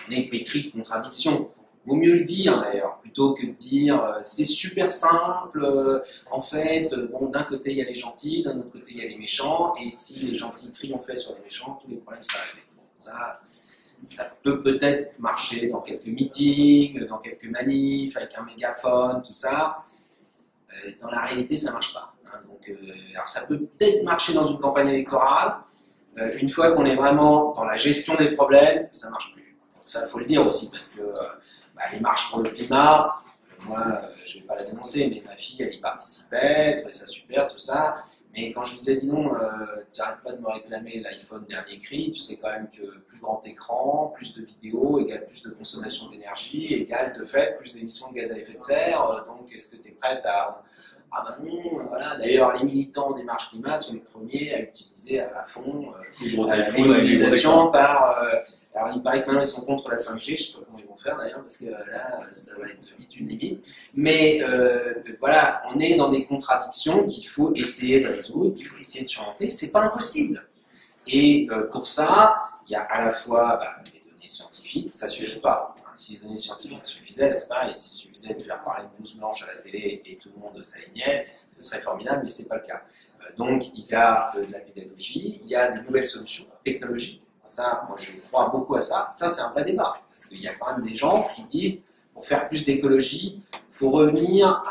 On est pétri de contradictions. Vaut mieux le dire d'ailleurs, plutôt que de dire c'est super simple, en fait, bon, d'un côté il y a les gentils, d'un autre côté il y a les méchants, et si les gentils triomphaient sur les méchants, tous les problèmes seraient réglés. Bon, ça peut peut-être marcher dans quelques meetings, dans quelques manifs, avec un mégaphone, tout ça. Dans la réalité, ça ne marche pas. Hein. Donc, alors ça peut peut-être marcher dans une campagne électorale. Une fois qu'on est vraiment dans la gestion des problèmes, ça ne marche plus. Ça, il faut le dire aussi, parce que les marches pour le climat, moi, je ne vais pas la dénoncer, mais ma fille, elle y participait, elle trouvait ça super, tout ça. Mais quand je lui disais, dis donc, tu n'arrêtes pas de me réclamer l'iPhone dernier cri, tu sais quand même que plus grand écran, plus de vidéos, égale plus de consommation d'énergie, égale de fait plus d'émissions de gaz à effet de serre. Donc, est-ce que tu es prête à... Ah ben non, voilà. D'ailleurs, les militants des marches climat sont les premiers à utiliser à fond l'utilisation par... alors, il paraît que maintenant, ils sont contre la 5G, je ne sais pas comment ils vont faire d'ailleurs, parce que là, ça va être vite une limite. Mais voilà, on est dans des contradictions qu'il faut essayer de résoudre, qu'il faut essayer de surmonter. C'est pas impossible. Et pour ça, il y a à la fois des données scientifiques, ça ne suffit pas. Si les données scientifiques suffisaient, là c'est pareil, s'il suffisait de faire parler de blouse blanche à la télé et tout le monde s'alignait, ce serait formidable, mais ce n'est pas le cas. Donc il y a de la pédagogie, il y a des nouvelles solutions technologiques. Ça, moi je crois beaucoup à ça. Ça, c'est un vrai débat, parce qu'il y a quand même des gens qui disent, pour faire plus d'écologie, il faut revenir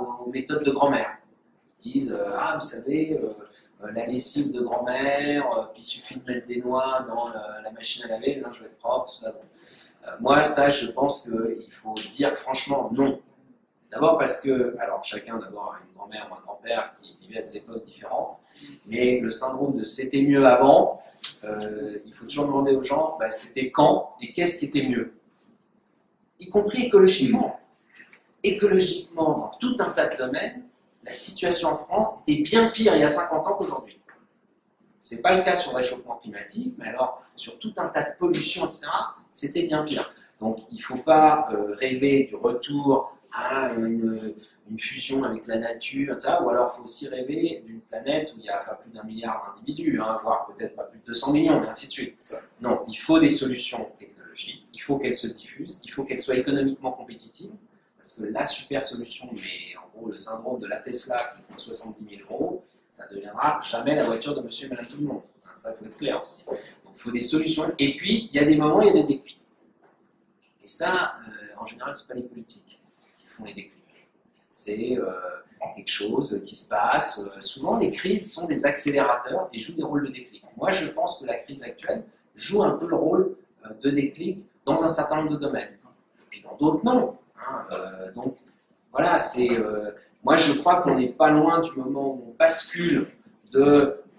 aux méthodes de grand-mère. Ils disent, vous savez, la lessive de grand-mère, puis il suffit de mettre des noix dans la machine à laver, le linge va être propre, tout ça. Moi, ça, je pense qu'il faut dire franchement non. D'abord parce que, alors chacun d'abord a une grand-mère ou un grand-père qui vivait à des époques différentes, mais le syndrome de c'était mieux avant, il faut toujours demander aux gens, c'était quand et qu'est-ce qui était mieux, y compris écologiquement. Écologiquement, dans tout un tas de domaines, la situation en France était bien pire il y a 50 ans qu'aujourd'hui. Ce n'est pas le cas sur le réchauffement climatique, mais alors sur tout un tas de pollution, etc., c'était bien pire. Donc il ne faut pas rêver du retour à une fusion avec la nature, etc., ou alors il faut aussi rêver d'une planète où il n'y a pas plus d'1 milliard d'individus, voire peut-être pas plus de 200 millions, et ainsi de suite. Non, il faut des solutions technologiques, il faut qu'elles se diffusent, il faut qu'elles soient économiquement compétitives, parce que la super solution, mais en gros le syndrome de la Tesla qui coûte 70 000 €, ça ne deviendra jamais la voiture de monsieur et madame tout le monde. Ça, il faut être clair aussi. Donc, il faut des solutions. Et puis, il y a des moments où il y a des déclics. Et ça, en général, ce n'est pas les politiques qui font les déclics. C'est quelque chose qui se passe. Souvent, les crises sont des accélérateurs et jouent des rôles de déclic. Moi, je pense que la crise actuelle joue un peu le rôle de déclic dans un certain nombre de domaines. Et puis, dans d'autres, non. Donc, voilà, moi, je crois qu'on n'est pas loin du moment où on bascule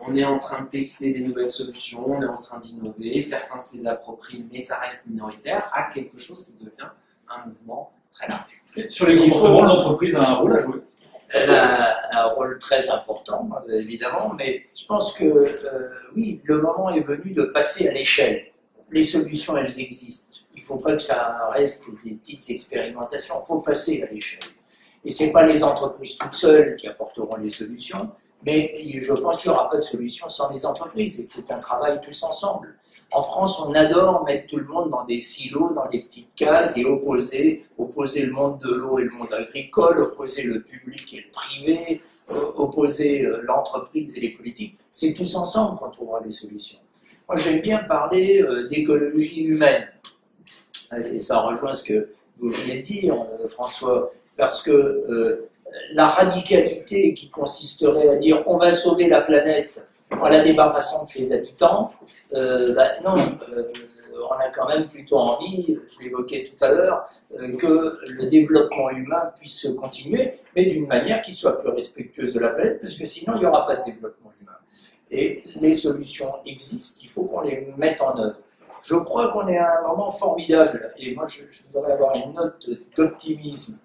on est en train de tester des nouvelles solutions, on est en train d'innover, certains se les approprient, mais ça reste minoritaire, à quelque chose qui devient un mouvement très large. Et sur les comportements, l'entreprise a un rôle à jouer. Elle a un rôle très important, évidemment, mais je pense que, oui, le moment est venu de passer à l'échelle. Les solutions, elles existent. Il ne faut pas que ça reste des petites expérimentations, il faut passer à l'échelle. Et ce n'est pas les entreprises toutes seules qui apporteront les solutions, mais je pense qu'il n'y aura pas de solution sans les entreprises et que c'est un travail tous ensemble. En France, on adore mettre tout le monde dans des silos, dans des petites cases et opposer le monde de l'eau et le monde agricole, opposer le public et le privé, opposer l'entreprise et les politiques. C'est tous ensemble qu'on trouvera les solutions. Moi, j'aime bien parler d'écologie humaine. Et ça rejoint ce que vous venez de dire, François, parce que la radicalité qui consisterait à dire on va sauver la planète en la débarrassant de ses habitants, non, on a quand même plutôt envie, je l'évoquais tout à l'heure, que le développement humain puisse continuer, mais d'une manière qui soit plus respectueuse de la planète, parce que sinon il n'y aura pas de développement humain. Et les solutions existent, il faut qu'on les mette en œuvre. Je crois qu'on est à un moment formidable, et moi je voudrais avoir une note d'optimisme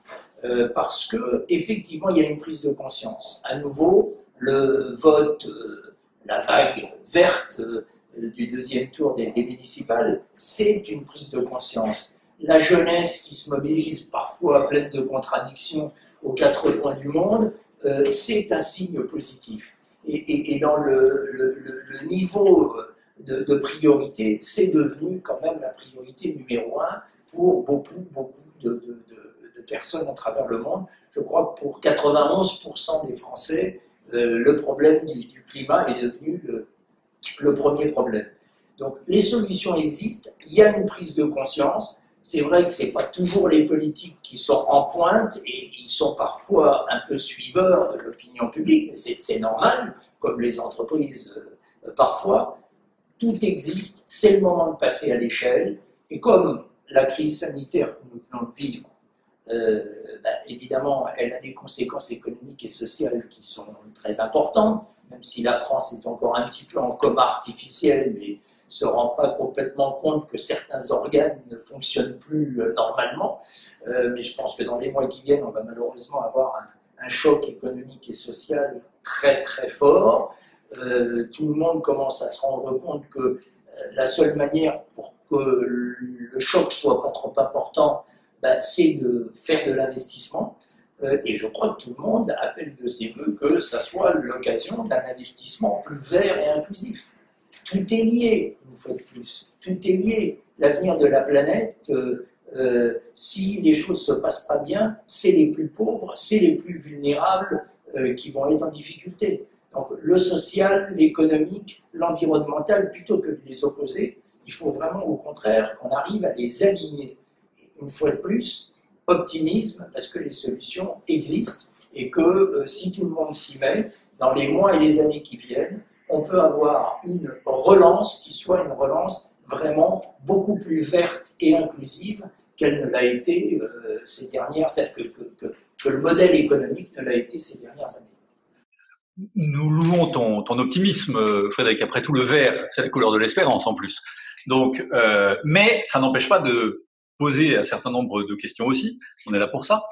parce que effectivement il y a une prise de conscience. À nouveau, le vote, la vague verte du deuxième tour des municipales, c'est une prise de conscience. La jeunesse qui se mobilise, parfois pleine de contradictions, aux quatre coins du monde, c'est un signe positif. Et dans le niveau de priorité, c'est devenu quand même la priorité numéro un pour beaucoup de personnes à travers le monde. Je crois que pour 91% des Français, le problème du climat est devenu le premier problème. Donc les solutions existent, il y a une prise de conscience. C'est vrai que ce n'est pas toujours les politiques qui sont en pointe et ils sont parfois un peu suiveurs de l'opinion publique, mais c'est normal, comme les entreprises parfois. Tout existe, c'est le moment de passer à l'échelle. Et comme la crise sanitaire que nous venons de vivre, évidemment, elle a des conséquences économiques et sociales qui sont très importantes, même si la France est encore un petit peu en coma artificiel et ne se rend pas complètement compte que certains organes ne fonctionnent plus normalement. Mais je pense que dans les mois qui viennent, on va malheureusement avoir un choc économique et social très très fort. Tout le monde commence à se rendre compte que la seule manière pour que le choc soit pas trop important, c'est de faire de l'investissement. Et je crois que tout le monde appelle de ses voeux que ça soit l'occasion d'un investissement plus vert et inclusif. Tout est lié, une fois de plus. Tout est lié. L'avenir de la planète, si les choses ne se passent pas bien, c'est les plus pauvres, c'est les plus vulnérables qui vont être en difficulté. Donc le social, l'économique, l'environnemental, plutôt que de les opposer, il faut vraiment au contraire qu'on arrive à les aligner. Une fois de plus, optimisme, parce que les solutions existent et que si tout le monde s'y met, dans les mois et les années qui viennent, on peut avoir une relance qui soit une relance vraiment beaucoup plus verte et inclusive qu'elle ne l'a été ces dernières années, que le modèle économique ne l'a été ces dernières années. Nous louons ton optimisme, Frédéric. Après tout, le vert, c'est la couleur de l'espérance en plus. Donc, mais ça n'empêche pas de poser un certain nombre de questions aussi. On est là pour ça.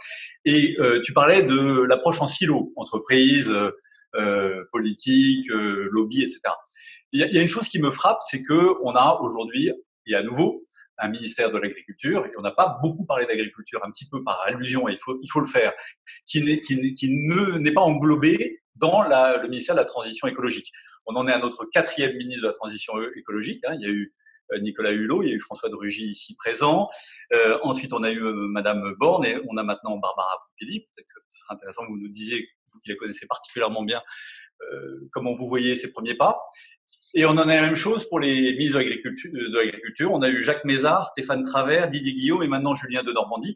Et tu parlais de l'approche en silo, entreprise, politique, lobby, etc. Il y a une chose qui me frappe, c'est que on a aujourd'hui, et à nouveau, un ministère de l'Agriculture, et on n'a pas beaucoup parlé d'agriculture, un petit peu par allusion, et il faut le faire, qui n'est pas englobé dans le ministère de la Transition écologique. On en est à notre 4e ministre de la Transition écologique. Il y a eu Nicolas Hulot, il y a eu François de Rugy ici présent. Ensuite, on a eu Madame Borne et on a maintenant Barbara Pompili. Peut-être que ce serait intéressant que vous nous disiez, vous qui la connaissez particulièrement bien, comment vous voyez ces premiers pas. Et on en a la même chose pour les ministres de l'Agriculture. On a eu Jacques Mézard, Stéphane Travert, Didier Guillaume et maintenant Julien Denormandie.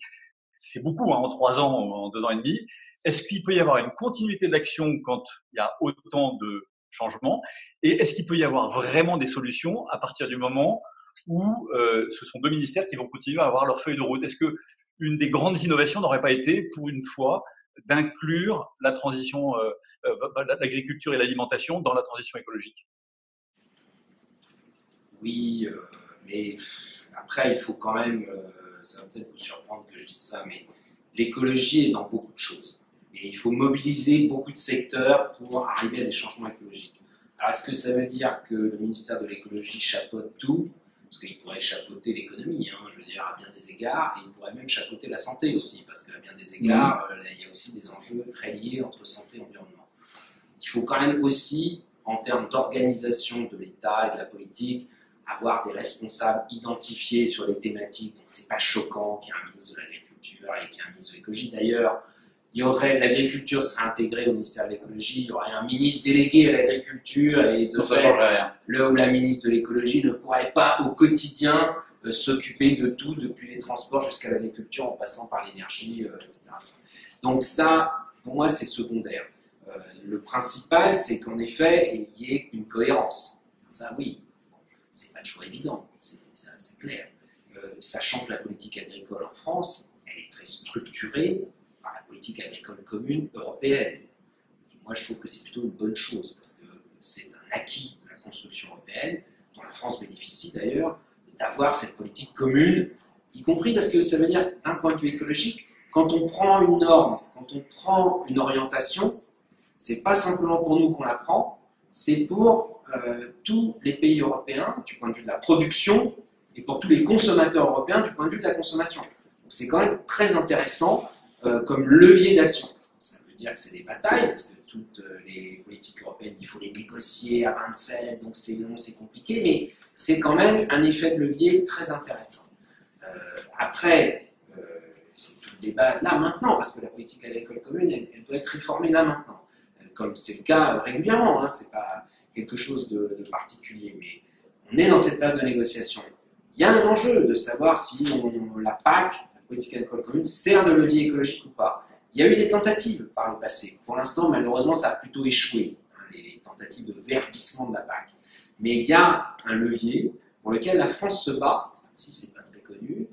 C'est beaucoup, en 3 ans, en 2 ans et demi. Est-ce qu'il peut y avoir une continuité d'action quand il y a autant de changements? Et est-ce qu'il peut y avoir vraiment des solutions à partir du moment où ce sont 2 ministères qui vont continuer à avoir leur feuille de route? Est-ce que une des grandes innovations n'aurait pas été, pour une fois, d'inclure la transition, l'agriculture et l'alimentation dans la transition écologique? Oui, mais après, il faut quand même, ça va peut-être vous surprendre que je dise ça, mais l'écologie est dans beaucoup de choses. Et il faut mobiliser beaucoup de secteurs pour arriver à des changements écologiques. Alors, est-ce que ça veut dire que le ministère de l'écologie chapeaute tout? Parce qu'il pourrait chapeauter l'économie, je veux dire, à bien des égards, et il pourrait même chapeauter la santé aussi, parce qu'à bien des égards, il y a aussi des enjeux très liés entre santé et environnement. Il faut quand même aussi, en termes d'organisation de l'État et de la politique, avoir des responsables identifiés sur les thématiques. Donc, c'est pas choquant qu'il y ait un ministre de l'Agriculture et qu'il y ait un ministre de l'Écologie. D'ailleurs, l'agriculture serait intégrée au ministère de l'Écologie, il y aurait un ministre délégué à l'agriculture et de fait, le ou la ministre de l'Écologie ne pourrait pas au quotidien s'occuper de tout, depuis les transports jusqu'à l'agriculture en passant par l'énergie, etc. Donc ça, pour moi, c'est secondaire. Le principal, c'est qu'en effet, il y ait une cohérence. Ça, oui, c'est pas toujours évident, c'est clair. Sachant que la politique agricole en France, elle est très structurée par la politique agricole commune européenne. Et moi, je trouve que c'est plutôt une bonne chose, parce que c'est un acquis de la construction européenne, dont la France bénéficie d'ailleurs, d'avoir cette politique commune, y compris parce que ça veut dire, d'un point de vue écologique, quand on prend une norme, quand on prend une orientation, c'est pas simplement pour nous qu'on la prend, c'est pour tous les pays européens du point de vue de la production et pour tous les consommateurs européens du point de vue de la consommation. Donc c'est quand même très intéressant comme levier d'action. Ça veut dire que c'est des batailles, parce que toutes les politiques européennes, il faut les négocier à 27, donc c'est long, c'est compliqué, mais c'est quand même un effet de levier très intéressant. Après, c'est tout le débat là maintenant, parce que la politique agricole commune, elle doit être réformée là maintenant, comme c'est le cas régulièrement, hein, c'est pas quelque chose de particulier, mais on est dans cette période de négociation. Il y a un enjeu de savoir si la PAC, la politique agricole commune, sert de levier écologique ou pas. Il y a eu des tentatives par le passé. Pour l'instant, malheureusement, ça a plutôt échoué, hein, les tentatives de verdissement de la PAC. Mais il y a un levier pour lequel la France se bat, même si ce n'est pas très connu,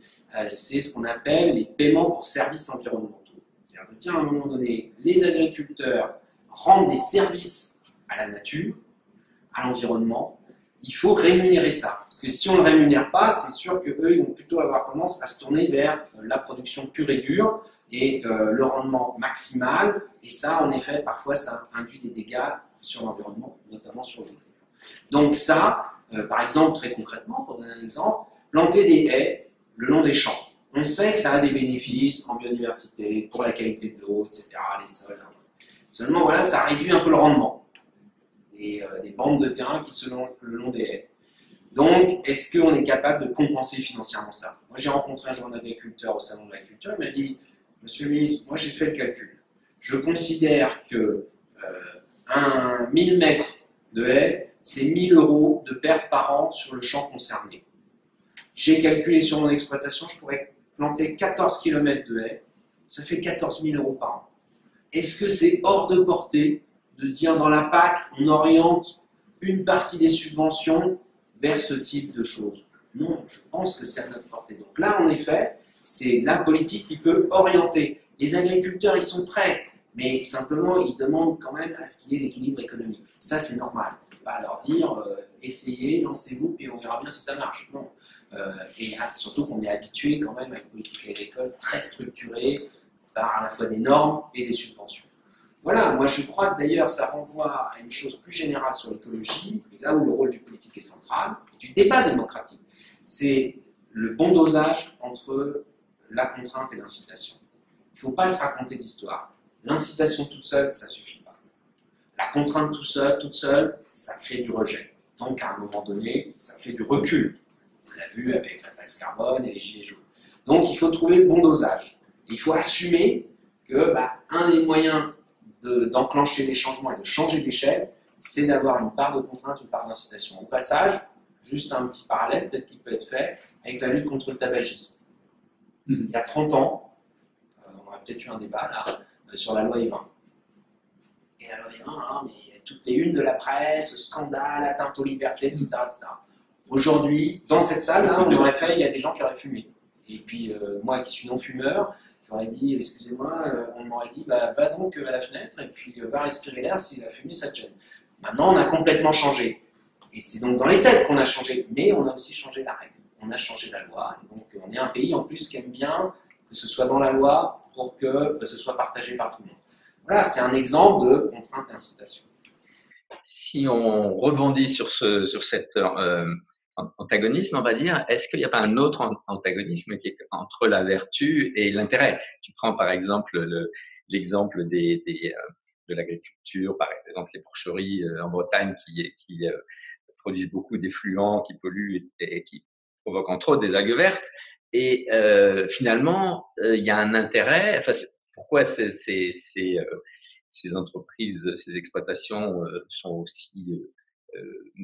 c'est ce qu'on appelle les paiements pour services environnementaux. C'est-à-dire de dire à un moment donné, les agriculteurs rendent des services à la nature, à l'environnement, il faut rémunérer ça. Parce que si on ne le rémunère pas, c'est sûr qu'eux, ils vont plutôt avoir tendance à se tourner vers la production pure et dure et le rendement maximal. Et ça, en effet, parfois, ça induit des dégâts sur l'environnement, notamment sur les. Donc ça, par exemple, très concrètement, pour donner un exemple, planter des haies le long des champs. On sait que ça a des bénéfices en biodiversité, pour la qualité de l'eau, etc., les sols. Seulement, voilà, ça réduit un peu le rendement. Des bandes de terrain qui se longent le long des haies. Donc, est-ce qu'on est capable de compenser financièrement ça? Moi, j'ai rencontré un jour un agriculteur au salon de l'agriculture, il m'a dit, Monsieur le ministre, moi j'ai fait le calcul. Je considère que 1000 mètres de haies, c'est 1000 € de perte par an sur le champ concerné. J'ai calculé sur mon exploitation, je pourrais planter 14 km de haies, ça fait 14 000 € par an. Est-ce que c'est hors de portée de dire dans la PAC, on oriente une partie des subventions vers ce type de choses? Non, je pense que c'est à notre portée. Donc là, en effet, c'est la politique qui peut orienter. Les agriculteurs, ils sont prêts, mais simplement, ils demandent quand même à ce qu'il y ait l'équilibre économique. Ça, c'est normal. Il ne faut pas leur dire, essayez, lancez-vous, puis on verra bien si ça marche. Non. Et surtout qu'on est habitué quand même à une politique agricole très structurée par à la fois des normes et des subventions. Voilà, moi je crois que d'ailleurs ça renvoie à une chose plus générale sur l'écologie, et là où le rôle du politique est central, et du débat démocratique, c'est le bon dosage entre la contrainte et l'incitation. Il ne faut pas se raconter d'histoire. L'incitation toute seule, ça ne suffit pas. La contrainte toute seule, ça crée du rejet. Donc à un moment donné, ça crée du recul. On l'a vu avec la taxe carbone et les gilets jaunes. Donc il faut trouver le bon dosage. Et il faut assumer que un des moyens d'enclencher des changements et de changer d'échelle, c'est d'avoir une part de contrainte, une part d'incitation. Au passage, juste un petit parallèle peut-être qui peut être fait avec la lutte contre le tabagisme. Il y a 30 ans, on aurait peut-être eu un débat là, sur la loi E20. Et la loi E20, hein, mais il y a toutes les unes de la presse, scandale, atteinte aux libertés, etc. etc. Aujourd'hui, dans cette salle, là, on aurait fait, il y a des gens qui auraient fumé. Et puis, moi qui suis non-fumeur, j'aurais dit, excusez-moi, on m'aurait dit, va donc à la fenêtre et puis va respirer l'air, si la fumée, ça te gêne. Maintenant, on a complètement changé. Et c'est donc dans les têtes qu'on a changé, mais on a aussi changé la règle. On a changé la loi. Et donc, on est un pays, en plus, qui aime bien que ce soit dans la loi pour que ce soit partagé par tout le monde. Voilà, c'est un exemple de contrainte et incitation. Si on rebondit sur cet antagonisme, on va dire, est-ce qu'il n'y a pas un autre antagonisme qui est entre la vertu et l'intérêt? Tu prends par exemple l'exemple de l'agriculture, par exemple les porcheries en Bretagne qui produisent beaucoup d'effluents, qui polluent et qui provoquent entre autres des algues vertes. Et finalement, il y a un intérêt. Enfin, pourquoi ces entreprises, ces exploitations sont aussi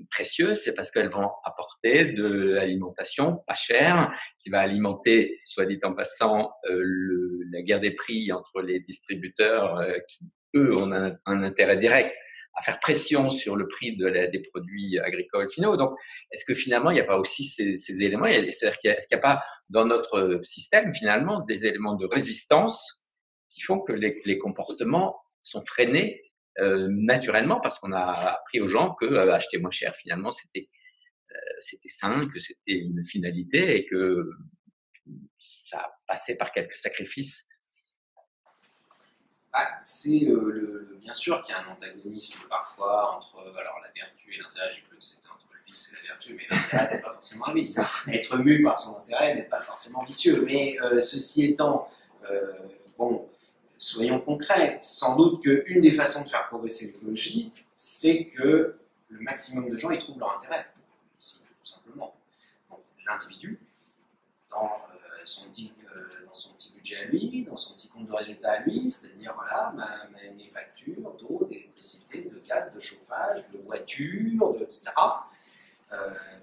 précieuses, c'est parce qu'elles vont apporter de l'alimentation pas chère, qui va alimenter, soit dit en passant, la guerre des prix entre les distributeurs qui, eux, ont un intérêt direct à faire pression sur le prix des produits agricoles finaux. Donc, est-ce que finalement, il n'y a pas aussi ces éléments? C'est-à-dire est-ce qu'il n'y a pas dans notre système, finalement, des éléments de résistance qui font que les comportements sont freinés naturellement parce qu'on a appris aux gens que acheter moins cher, finalement, c'était sain, que c'était une finalité et que ça passait par quelques sacrifices C'est bien sûr qu'il y a un antagonisme parfois entre alors, la vertu et l'intérêt. J'ai cru que c'était entre le vice et la vertu, mais l'intérêt n'est pas forcément un vice. Être mu par son intérêt n'est pas forcément vicieux. Mais ceci étant, bon, soyons concrets, sans doute qu'une des façons de faire progresser l'écologie, c'est que le maximum de gens y trouvent leur intérêt, tout simplement. L'individu, dans son petit budget à lui, dans son petit compte de résultat à lui, c'est-à-dire voilà, mes factures d'eau, d'électricité, de gaz, de chauffage, de voiture, etc.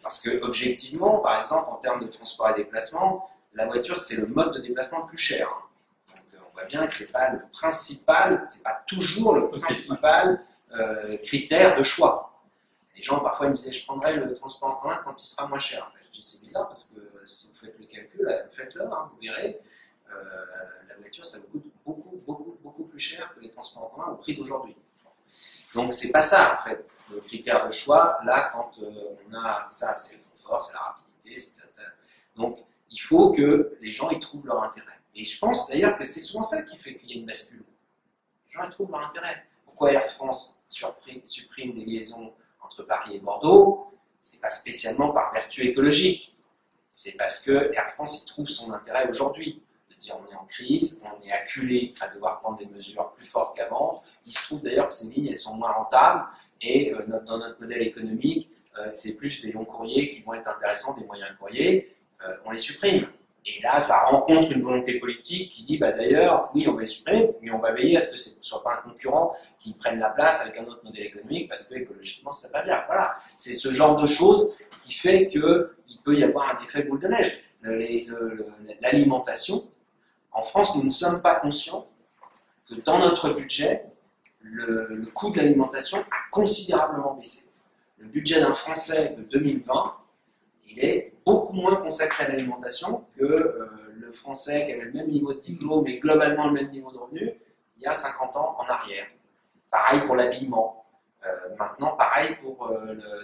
Parce que objectivement, par exemple, en termes de transport et déplacement, la voiture c'est le mode de déplacement le plus cher. Donc on voit bien que c'est pas le principal, c'est pas toujours le principal critère de choix. Les gens parfois ils me disaient je prendrai le transport en commun quand il sera moins cher. Je dis c'est bizarre parce que si vous faites le calcul, faites-le, hein, vous verrez, la voiture ça vous coûte beaucoup plus cher que les transports en commun au prix d'aujourd'hui. Donc c'est pas ça en fait le critère de choix. Là quand on a ça, c'est le confort, c'est la rapidité, donc il faut que les gens y trouvent leur intérêt. Et je pense d'ailleurs que c'est souvent ça qui fait qu'il y a une bascule. Les gens y trouvent leur intérêt. Pourquoi Air France supprime des liaisons entre Paris et Bordeaux? C'est pas spécialement par vertu écologique. C'est parce que Air France y trouve son intérêt aujourd'hui. De dire on est en crise, on est acculé à devoir prendre des mesures plus fortes qu'avant. Il se trouve d'ailleurs que ces lignes elles sont moins rentables et dans notre modèle économique, c'est plus des longs courriers qui vont être intéressants, des moyens courriers. On les supprime. Et là, ça rencontre une volonté politique qui dit, d'ailleurs, oui, on va les supprimer, mais on va veiller à ce que ce ne soit pas un concurrent qui prenne la place avec un autre modèle économique, parce que écologiquement, ce n'est pas bien. Voilà, c'est ce genre de choses qui fait qu'il peut y avoir un effet boule de neige. L'alimentation, en France, nous ne sommes pas conscients que dans notre budget, le coût de l'alimentation a considérablement baissé. Le budget d'un Français de 2020, il est beaucoup moins consacré à l'alimentation que le Français qui avait le même niveau de diplôme et globalement le même niveau de revenu il y a 50 ans en arrière. Pareil pour l'habillement. Maintenant, pareil pour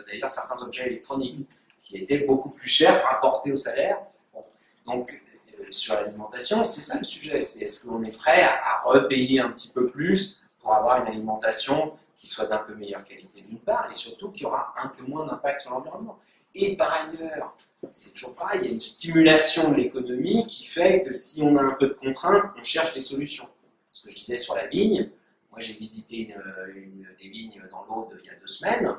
d'ailleurs certains objets électroniques qui étaient beaucoup plus chers rapportés au salaire. Bon. Donc, sur l'alimentation, c'est ça le sujet. C'est est-ce qu'on est prêt à repayer un petit peu plus pour avoir une alimentation qui soit d'un peu meilleure qualité d'une part et surtout qui aura un peu moins d'impact sur l'environnement. Et par ailleurs, c'est toujours pareil, il y a une stimulation de l'économie qui fait que si on a un peu de contraintes, on cherche des solutions. Ce que je disais sur la vigne, moi j'ai visité des vignes dans l'Aude il y a 2 semaines,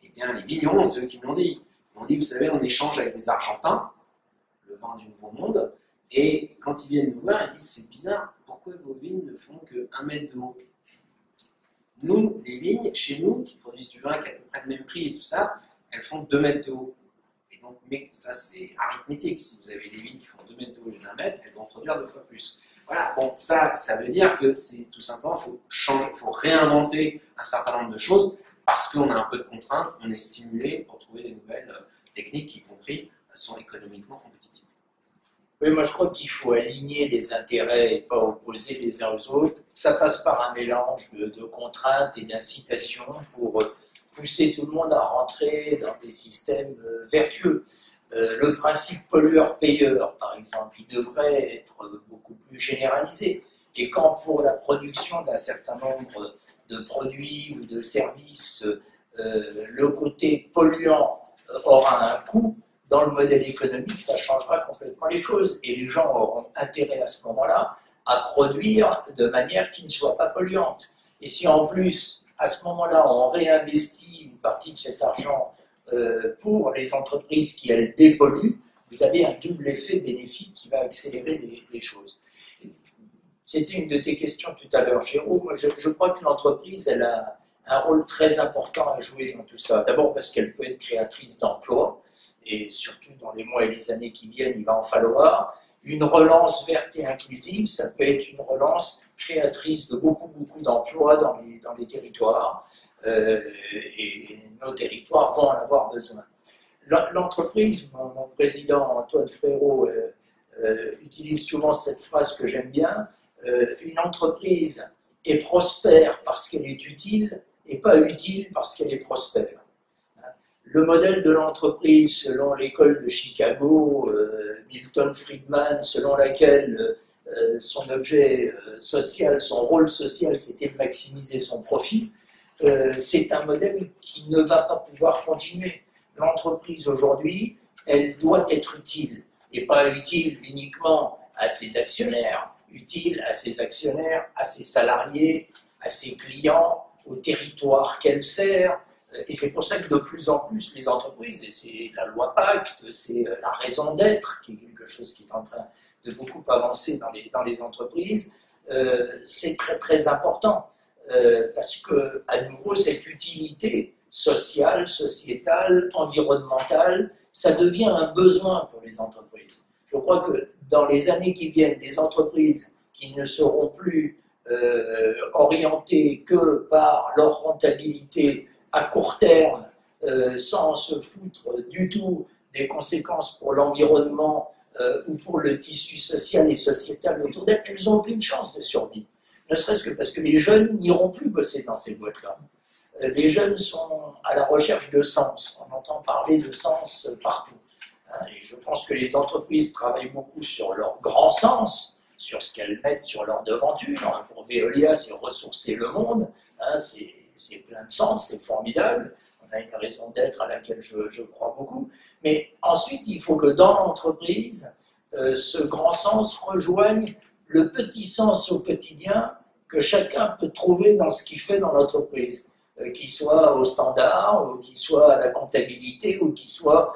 et bien les vignerons, c'est eux qui me l'ont dit. Ils m'ont dit, vous savez, on échange avec des Argentins, le vin du Nouveau Monde, et quand ils viennent nous voir, ils disent, c'est bizarre, pourquoi vos vignes ne font que 1 mètre de haut? Nous, les vignes, chez nous, qui produisent du vin qui a à peu près le même prix et tout ça, elles font 2 mètres de haut. Et donc, mais ça, c'est arithmétique. Si vous avez des vignes qui font 2 mètres de haut et d'1 mètre, elles vont produire 2 fois plus. Voilà, bon, ça veut dire que c'est tout simplement, il faut réinventer un certain nombre de choses parce qu'on a un peu de contraintes, on est stimulé pour trouver des nouvelles techniques qui, y compris, sont économiquement compétitives. Oui, moi je crois qu'il faut aligner les intérêts et pas opposer les uns aux autres. Ça passe par un mélange de contraintes et d'incitations pour pousser tout le monde à rentrer dans des systèmes vertueux. Le principe pollueur-payeur, par exemple, il devrait être beaucoup plus généralisé. Et quand pour la production d'un certain nombre de produits ou de services, le côté polluant aura un coût, dans le modèle économique, ça changera complètement les choses. Et les gens auront intérêt à ce moment-là à produire de manière qui ne soit pas polluante. Et si en plus, à ce moment-là, on réinvestit une partie de cet argent pour les entreprises qui, elles, dépolluent, vous avez un double effet bénéfique qui va accélérer les choses. C'était une de tes questions tout à l'heure, Jérôme. Je crois que l'entreprise, elle a un rôle très important à jouer dans tout ça. D'abord parce qu'elle peut être créatrice d'emplois, et surtout dans les mois et les années qui viennent, il va en falloir. Une relance verte et inclusive, ça peut être une relance créatrice de beaucoup d'emplois dans les territoires, et nos territoires vont en avoir besoin. L'entreprise, mon président Antoine Frérot utilise souvent cette phrase que j'aime bien, une entreprise est prospère parce qu'elle est utile et pas utile parce qu'elle est prospère. Le modèle de l'entreprise, selon l'école de Chicago, Milton Friedman, selon laquelle son objet social, son rôle social, c'était de maximiser son profit, c'est un modèle qui ne va pas pouvoir continuer. L'entreprise aujourd'hui, elle doit être utile, et pas utile uniquement à ses actionnaires, utile à ses actionnaires, à ses salariés, à ses clients, au territoire qu'elle sert. Et c'est pour ça que de plus en plus les entreprises, et c'est la loi Pacte, c'est la raison d'être, qui est quelque chose qui est en train de beaucoup avancer dans les entreprises, c'est très très important. Parce que, à nouveau, cette utilité sociale, sociétale, environnementale, ça devient un besoin pour les entreprises. Je crois que dans les années qui viennent, les entreprises qui ne seront plus orientées que par leur rentabilité à court terme, sans se foutre du tout des conséquences pour l'environnement ou pour le tissu social et sociétal autour d'elles, elles n'ont aucune chance de survie. Ne serait-ce que parce que les jeunes n'iront plus bosser dans ces boîtes-là. Les jeunes sont à la recherche de sens. On entend parler de sens partout. Et je pense que les entreprises travaillent beaucoup sur leur grand sens, sur ce qu'elles mettent sur leur devanture. Pour Veolia, c'est ressourcer le monde. C'est plein de sens, c'est formidable. On a une raison d'être à laquelle je crois beaucoup. Mais ensuite, il faut que dans l'entreprise, ce grand sens rejoigne le petit sens au quotidien que chacun peut trouver dans ce qu'il fait dans l'entreprise, qu'il soit au standard, ou qu'il soit à la comptabilité, ou qu'il soit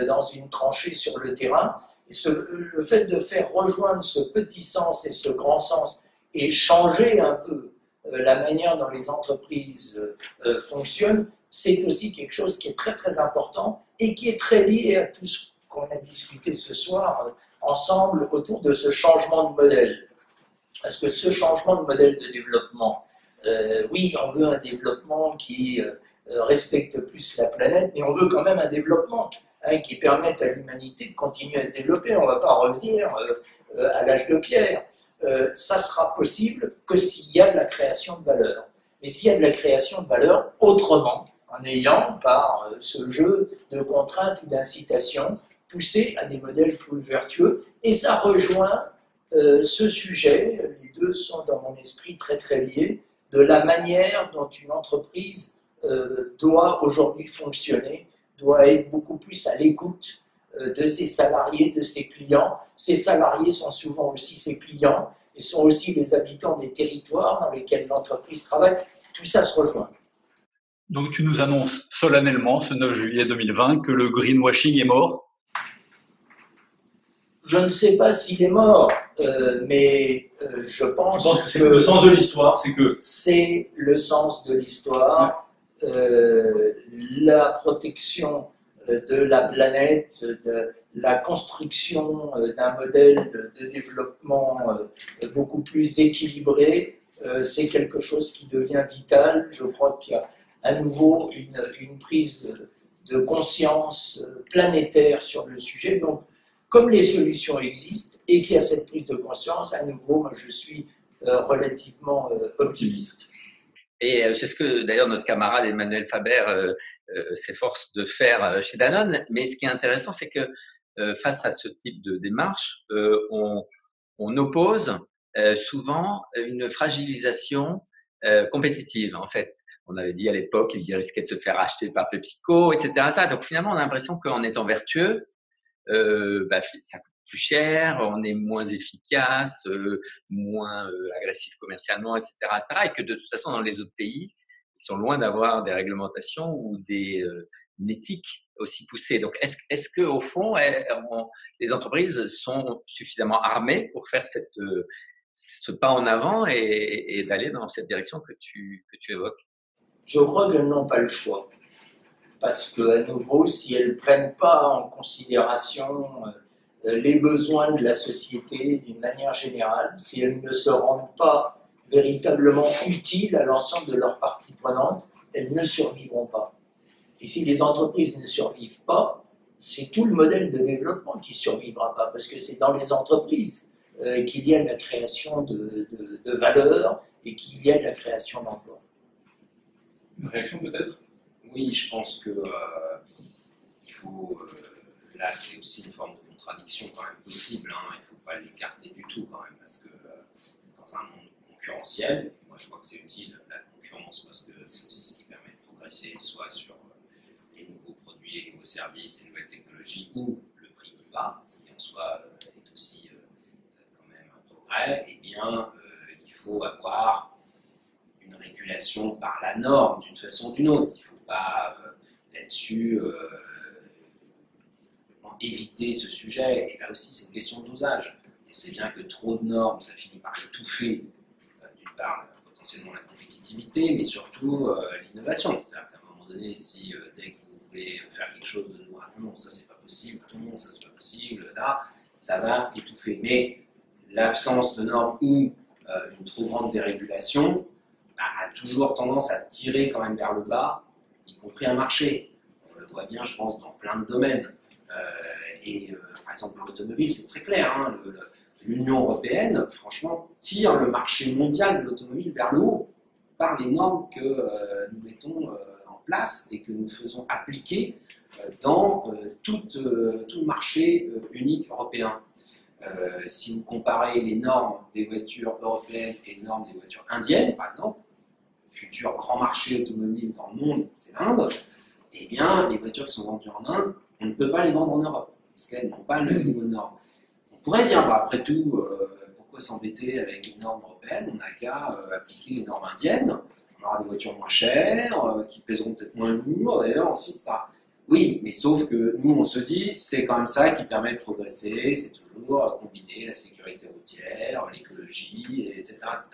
dans une tranchée sur le terrain. Et le fait de faire rejoindre ce petit sens et ce grand sens et changer un peu la manière dont les entreprises fonctionnent, c'est aussi quelque chose qui est très très important et qui est très lié à tout ce qu'on a discuté ce soir ensemble autour de ce changement de modèle. Parce que ce changement de modèle de développement, oui, on veut un développement qui respecte plus la planète, mais on veut quand même un développement qui permette à l'humanité de continuer à se développer. On ne va pas revenir à l'âge de pierre. Ça sera possible que s'il y a de la création de valeur. Mais s'il y a de la création de valeur autrement, en ayant, par ce jeu de contraintes ou d'incitations, poussé à des modèles plus vertueux. Et ça rejoint ce sujet, les deux sont dans mon esprit très très liés, de la manière dont une entreprise doit aujourd'hui fonctionner, doit être beaucoup plus à l'écoute de ses salariés, de ses clients. Ces salariés sont souvent aussi ses clients et sont aussi les habitants des territoires dans lesquels l'entreprise travaille. Tout ça se rejoint. Donc tu nous annonces solennellement, ce 9 juillet 2020, que le greenwashing est mort? Je ne sais pas s'il est mort, mais je pense que c'est le sens de l'histoire, c'est que... C'est le sens de l'histoire, la protection de la planète, de la construction d'un modèle de développement beaucoup plus équilibré, c'est quelque chose qui devient vital. Je crois qu'il y a à nouveau une prise de conscience planétaire sur le sujet. Donc, comme les solutions existent et qu'il y a cette prise de conscience, à nouveau, moi, je suis relativement optimiste. Et c'est ce que d'ailleurs notre camarade Emmanuel Faber s'efforce de faire chez Danone. Mais ce qui est intéressant, c'est que face à ce type de démarche, on oppose souvent une fragilisation compétitive. En fait, on avait dit à l'époque qu'il risquait de se faire acheter par PepsiCo, etc. Donc finalement, on a l'impression qu'en étant vertueux, ça coûte plus cher, on est moins efficace, moins agressif commercialement, etc., etc. Et que de toute façon, dans les autres pays, ils sont loin d'avoir des réglementations ou une éthique aussi poussée. Donc, est-ce que au fond, les entreprises sont suffisamment armées pour faire ce pas en avant et d'aller dans cette direction que tu évoques? Je crois qu'elles n'ont pas le choix. Parce qu'à nouveau, si elles ne prennent pas en considération les besoins de la société d'une manière générale, si elles ne se rendent pas véritablement utiles à l'ensemble de leurs parties prenantes, elles ne survivront pas. Et si les entreprises ne survivent pas, c'est tout le modèle de développement qui ne survivra pas, parce que c'est dans les entreprises qu'il y a de la création de valeur et qu'il y a de la création d'emplois. Une réaction peut-être ? Oui, je pense que il faut là, c'est aussi une forme de contradiction quand même possible. Hein. Il ne faut pas l'écarter du tout quand même, parce que dans un monde concurrentiel, moi je crois que c'est utile la concurrence, parce que c'est aussi ce qui permet de progresser, soit sur les nouveaux produits, les nouveaux services, les nouvelles technologies, ou le prix plus bas, ce qui en soi est aussi quand même un progrès. Eh bien, il faut avoir une régulation par la norme d'une façon ou d'une autre. Il ne faut pas là-dessus éviter ce sujet. Et là aussi, c'est une question de dosage. On sait bien que trop de normes, ça finit par étouffer, d'une part, potentiellement la compétitivité, mais surtout l'innovation. C'est-à-dire qu'à un moment donné, si dès que vous voulez faire quelque chose de nouveau, ah non, ça c'est pas possible, non, ça c'est pas possible, là, ça va étouffer. Mais l'absence de normes ou une trop grande dérégulation a toujours tendance à tirer quand même vers le bas, y compris un marché. On le voit bien, je pense, dans plein de domaines. Par exemple, l'automobile, c'est très clair. Hein, l'Union européenne, franchement, tire le marché mondial de l'automobile vers le haut par les normes que nous mettons en place et que nous faisons appliquer dans tout le marché unique européen. Si vous comparez les normes des voitures européennes et les normes des voitures indiennes, par exemple, le futur grand marché automobile dans le monde, c'est l'Inde, eh bien, les voitures qui sont vendues en Inde, on ne peut pas les vendre en Europe, parce qu'elles n'ont pas le même niveau de normes. On pourrait dire, bah, après tout, pourquoi s'embêter avec les normes européennes? On n'a qu'à appliquer les normes indiennes, on aura des voitures moins chères, qui pèseront peut-être moins lourd, d'ailleurs, ensuite ça. Oui, mais sauf que nous, on se dit, c'est quand même ça qui permet de progresser, c'est toujours combiner la sécurité routière, l'écologie, etc. etc.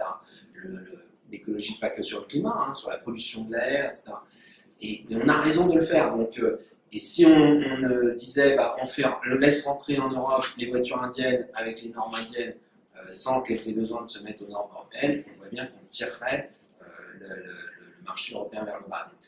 L'écologie, pas que sur le climat, hein, sur la pollution de l'air, etc. Et on a raison de le faire. Donc, et si on disait, bah, on laisse rentrer en Europe les voitures indiennes avec les normes indiennes sans qu'elles aient besoin de se mettre aux normes européennes, on voit bien qu'on tirerait le marché européen vers le bas. Donc,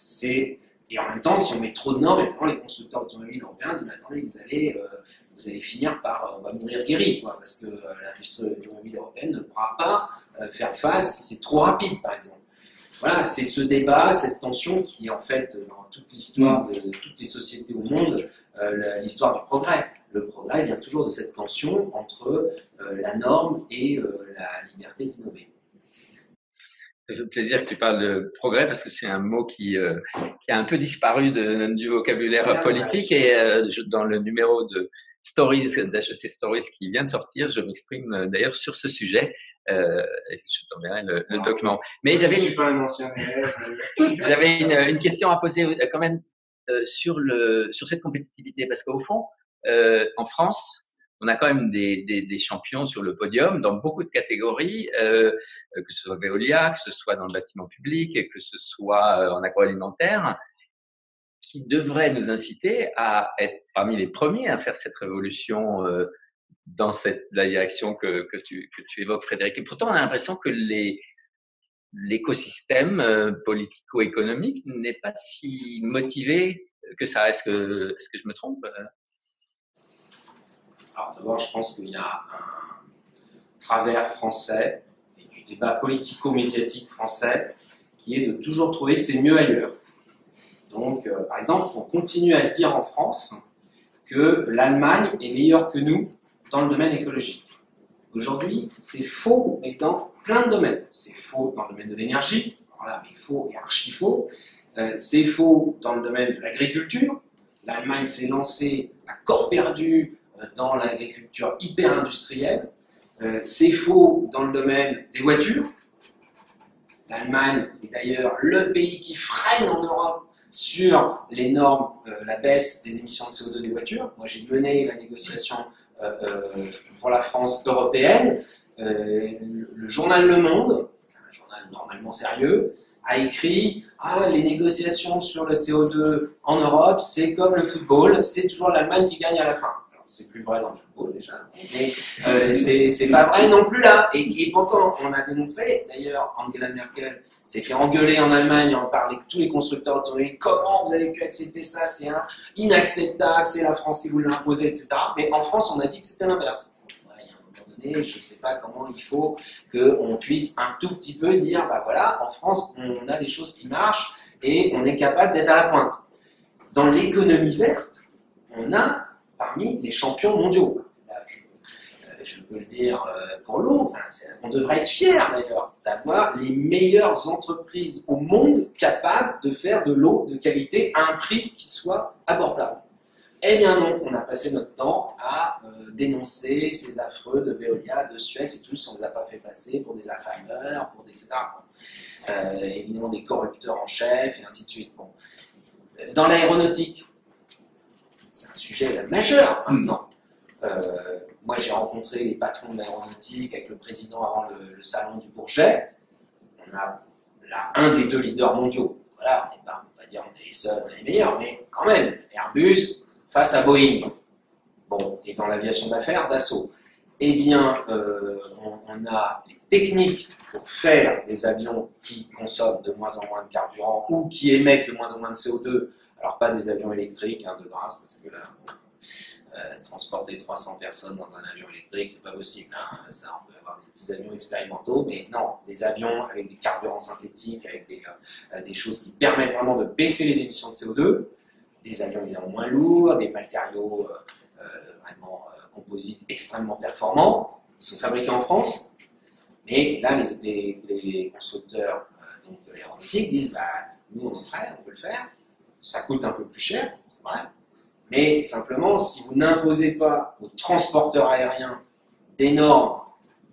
et en même temps, si on met trop de normes, et les constructeurs automobiles européens disent, mais attendez, vous allez finir par, on va mourir guéri, quoi, parce que l'industrie automobile européenne ne pourra pas faire face si c'est trop rapide, par exemple. Voilà, c'est ce débat, cette tension qui est en fait dans toute l'histoire de toutes les sociétés au monde, l'histoire du progrès. Le progrès vient toujours de cette tension entre la norme et la liberté d'innover. Ça fait plaisir que tu parles de progrès parce que c'est un mot qui a un peu disparu du vocabulaire politique et dans le numéro de Stories, d'HEC Stories qui vient de sortir, je m'exprime d'ailleurs sur ce sujet. Je t'enverrai le document. Mais j'avais une question à poser quand même sur cette compétitivité parce qu'au fond, en France, on a quand même des champions sur le podium dans beaucoup de catégories, que ce soit Veolia, que ce soit dans le bâtiment public, que ce soit en agroalimentaire, qui devraient nous inciter à être parmi les premiers à faire cette révolution dans la direction que tu évoques, Frédéric. Et pourtant, on a l'impression que l'écosystème politico-économique n'est pas si motivé que ça. Est-ce que je me trompe? Alors d'abord, je pense qu'il y a un travers français et du débat politico-médiatique français qui est de toujours trouver que c'est mieux ailleurs. Donc, par exemple, on continue à dire en France que l'Allemagne est meilleure que nous dans le domaine écologique. Aujourd'hui, c'est faux, mais dans plein de domaines. C'est faux dans le domaine de l'énergie, voilà, mais faux et archi-faux. C'est faux dans le domaine de l'agriculture. L'Allemagne s'est lancée à corps perdu dans l'agriculture hyper industrielle. C'est faux dans le domaine des voitures. L'Allemagne est d'ailleurs le pays qui freine en Europe sur les normes, la baisse des émissions de CO2 des voitures. Moi, j'ai mené la négociation pour la France européenne. Le journal Le Monde, un journal normalement sérieux, a écrit « les négociations sur le CO2 en Europe, c'est comme le football, c'est toujours l'Allemagne qui gagne à la fin ». C'est plus vrai dans le football déjà, mais c'est pas vrai non plus là. Et pourtant, on a démontré, d'ailleurs, Angela Merkel s'est fait engueuler en Allemagne par tous les constructeurs automobiles. Comment vous avez pu accepter ça? C'est inacceptable, c'est la France qui vous l'a imposé, etc. Mais en France, on a dit que c'était l'inverse. Il y a un moment donné, je ne sais pas comment il faut qu'on puisse un tout petit peu dire, bah voilà, en France, on a des choses qui marchent et on est capable d'être à la pointe. Dans l'économie verte, on a parmi les champions mondiaux. Là, je peux le dire pour l'eau, on devrait être fier d'ailleurs d'avoir les meilleures entreprises au monde capables de faire de l'eau de qualité à un prix qui soit abordable. Eh bien non, on a passé notre temps à dénoncer ces affreux de Veolia, de Suez, et tout juste on ne les a pas fait passer pour des affameurs, pour des etc. Évidemment des corrupteurs en chef, et ainsi de suite. Bon. Dans l'aéronautique, c'est un sujet majeur maintenant. Moi, j'ai rencontré les patrons de l'aéronautique avec le président avant le salon du Bourget. On a là un des 2 leaders mondiaux. Voilà, on va pas dire on est les seuls, on est les meilleurs, mais quand même, Airbus face à Boeing. Bon, et dans l'aviation d'affaires, Dassault. Eh bien, on a des techniques pour faire des avions qui consomment de moins en moins de carburant ou qui émettent de moins en moins de CO2. Alors, pas des avions électriques, de grâce, parce que là, transporter 300 personnes dans un avion électrique, c'est pas possible. Ça, on peut avoir des petits avions expérimentaux, mais non, des avions avec des carburants synthétiques, avec des choses qui permettent vraiment de baisser les émissions de CO2, des avions évidemment moins lourds, des matériaux vraiment composites extrêmement performants, qui sont fabriqués en France, mais là, les constructeurs de l'aéronautique disent, bah, nous on est prêts, on peut le faire, ça coûte un peu plus cher, c'est vrai. Mais simplement, si vous n'imposez pas aux transporteurs aériens des normes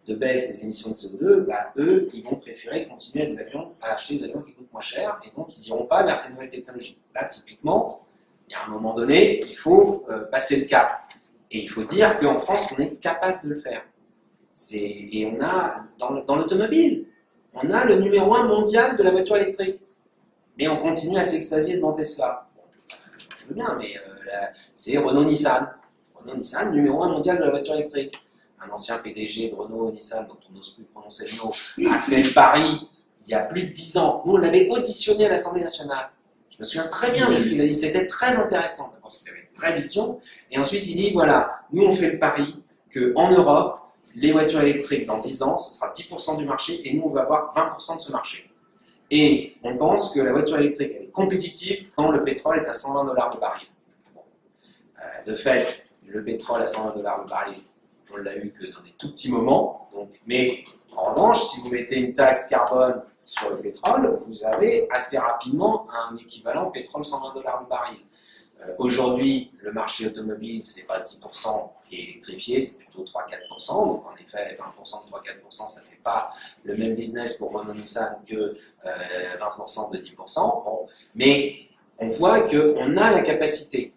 de baisse des émissions de CO2, bah, eux, ils vont préférer continuer à acheter des avions qui coûtent moins cher, et donc ils n'iront pas vers ces nouvelles technologies. Là, typiquement, il y a un moment donné, il faut passer le cap. Et il faut dire qu'en France, on est capable de le faire. Et on a, dans l'automobile, on a le numéro 1 mondial de la voiture électrique. Mais on continue à s'extasier devant Tesla. Je veux bien, mais c'est Renault-Nissan. Renault-Nissan, numéro 1 mondial de la voiture électrique. Un ancien PDG de Renault-Nissan, dont on n'ose plus prononcer le nom, a fait le pari il y a plus de 10 ans. Nous, on l'avait auditionné à l'Assemblée nationale. Je me souviens très bien de ce qu'il a dit. C'était très intéressant, parce qu'il avait une vraie vision. Et ensuite, il dit, voilà, nous, on fait le pari qu'en Europe, les voitures électriques, dans 10 ans, ce sera 10% du marché, et nous, on va avoir 20% de ce marché. Et on pense que la voiture électrique elle est compétitive quand le pétrole est à 120 $ le baril. Bon. De fait, le pétrole à 120 $ le baril, on l'a eu que dans des tout petits moments. Donc, mais en revanche, si vous mettez une taxe carbone sur le pétrole, vous avez assez rapidement un équivalent pétrole 120 $ le baril. Aujourd'hui, le marché automobile, c'est pas 10% qui est électrifié, c'est plutôt 3-4%. Donc en effet, 20% de 3-4%, ça ne fait pas le même business pour Renault-Nissan que 20% de 10%. Bon. Mais on voit qu'on a la capacité.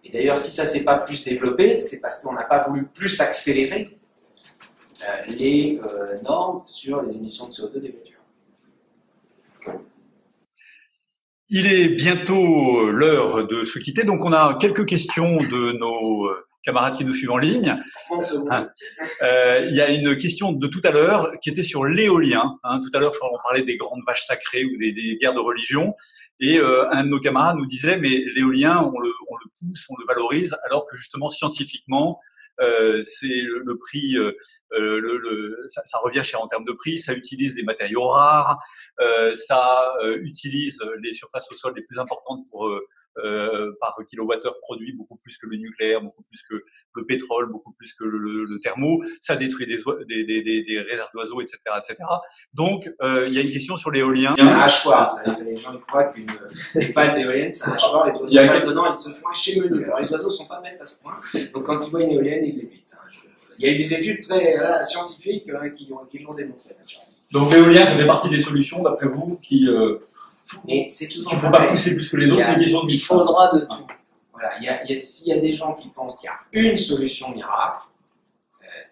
Et d'ailleurs, si ça ne s'est pas plus développé, c'est parce qu'on n'a pas voulu plus accélérer les normes sur les émissions de CO2 des voitures. Il est bientôt l'heure de se quitter, donc on a quelques questions de nos camarades qui nous suivent en ligne. Il y a une question de tout à l'heure qui était sur l'éolien. Tout à l'heure, on parlait des grandes vaches sacrées ou des guerres de religion. Et un de nos camarades nous disait, mais l'éolien, on le pousse, on le valorise, alors que justement, scientifiquement, c'est le prix, ça revient cher en termes de prix, ça utilise des matériaux rares, ça utilise les surfaces au sol les plus importantes par kilowattheure produit, beaucoup plus que le nucléaire, beaucoup plus que le pétrole, beaucoup plus que le thermo, ça détruit des réserves d'oiseaux, etc., etc. Donc, il y a une question sur l'éolien. C'est un hachoir, vous savez, les gens croient qu'une pale d'éolienne, c'est un hachoir, les oiseaux passent dedans, ils se font hacher menu. Alors les oiseaux ne sont pas bêtes à ce point, donc quand ils voient une éolienne, ils l'évitent. Il y a eu des études très scientifiques qui l'ont démontré. Donc l'éolien, ça fait partie des solutions, d'après vous, mais c'est toujours il ne faut pas pousser plus que les autres, c'est une question de il faudra de tout. Voilà, s'il y a des gens qui pensent qu'il y a une solution miracle,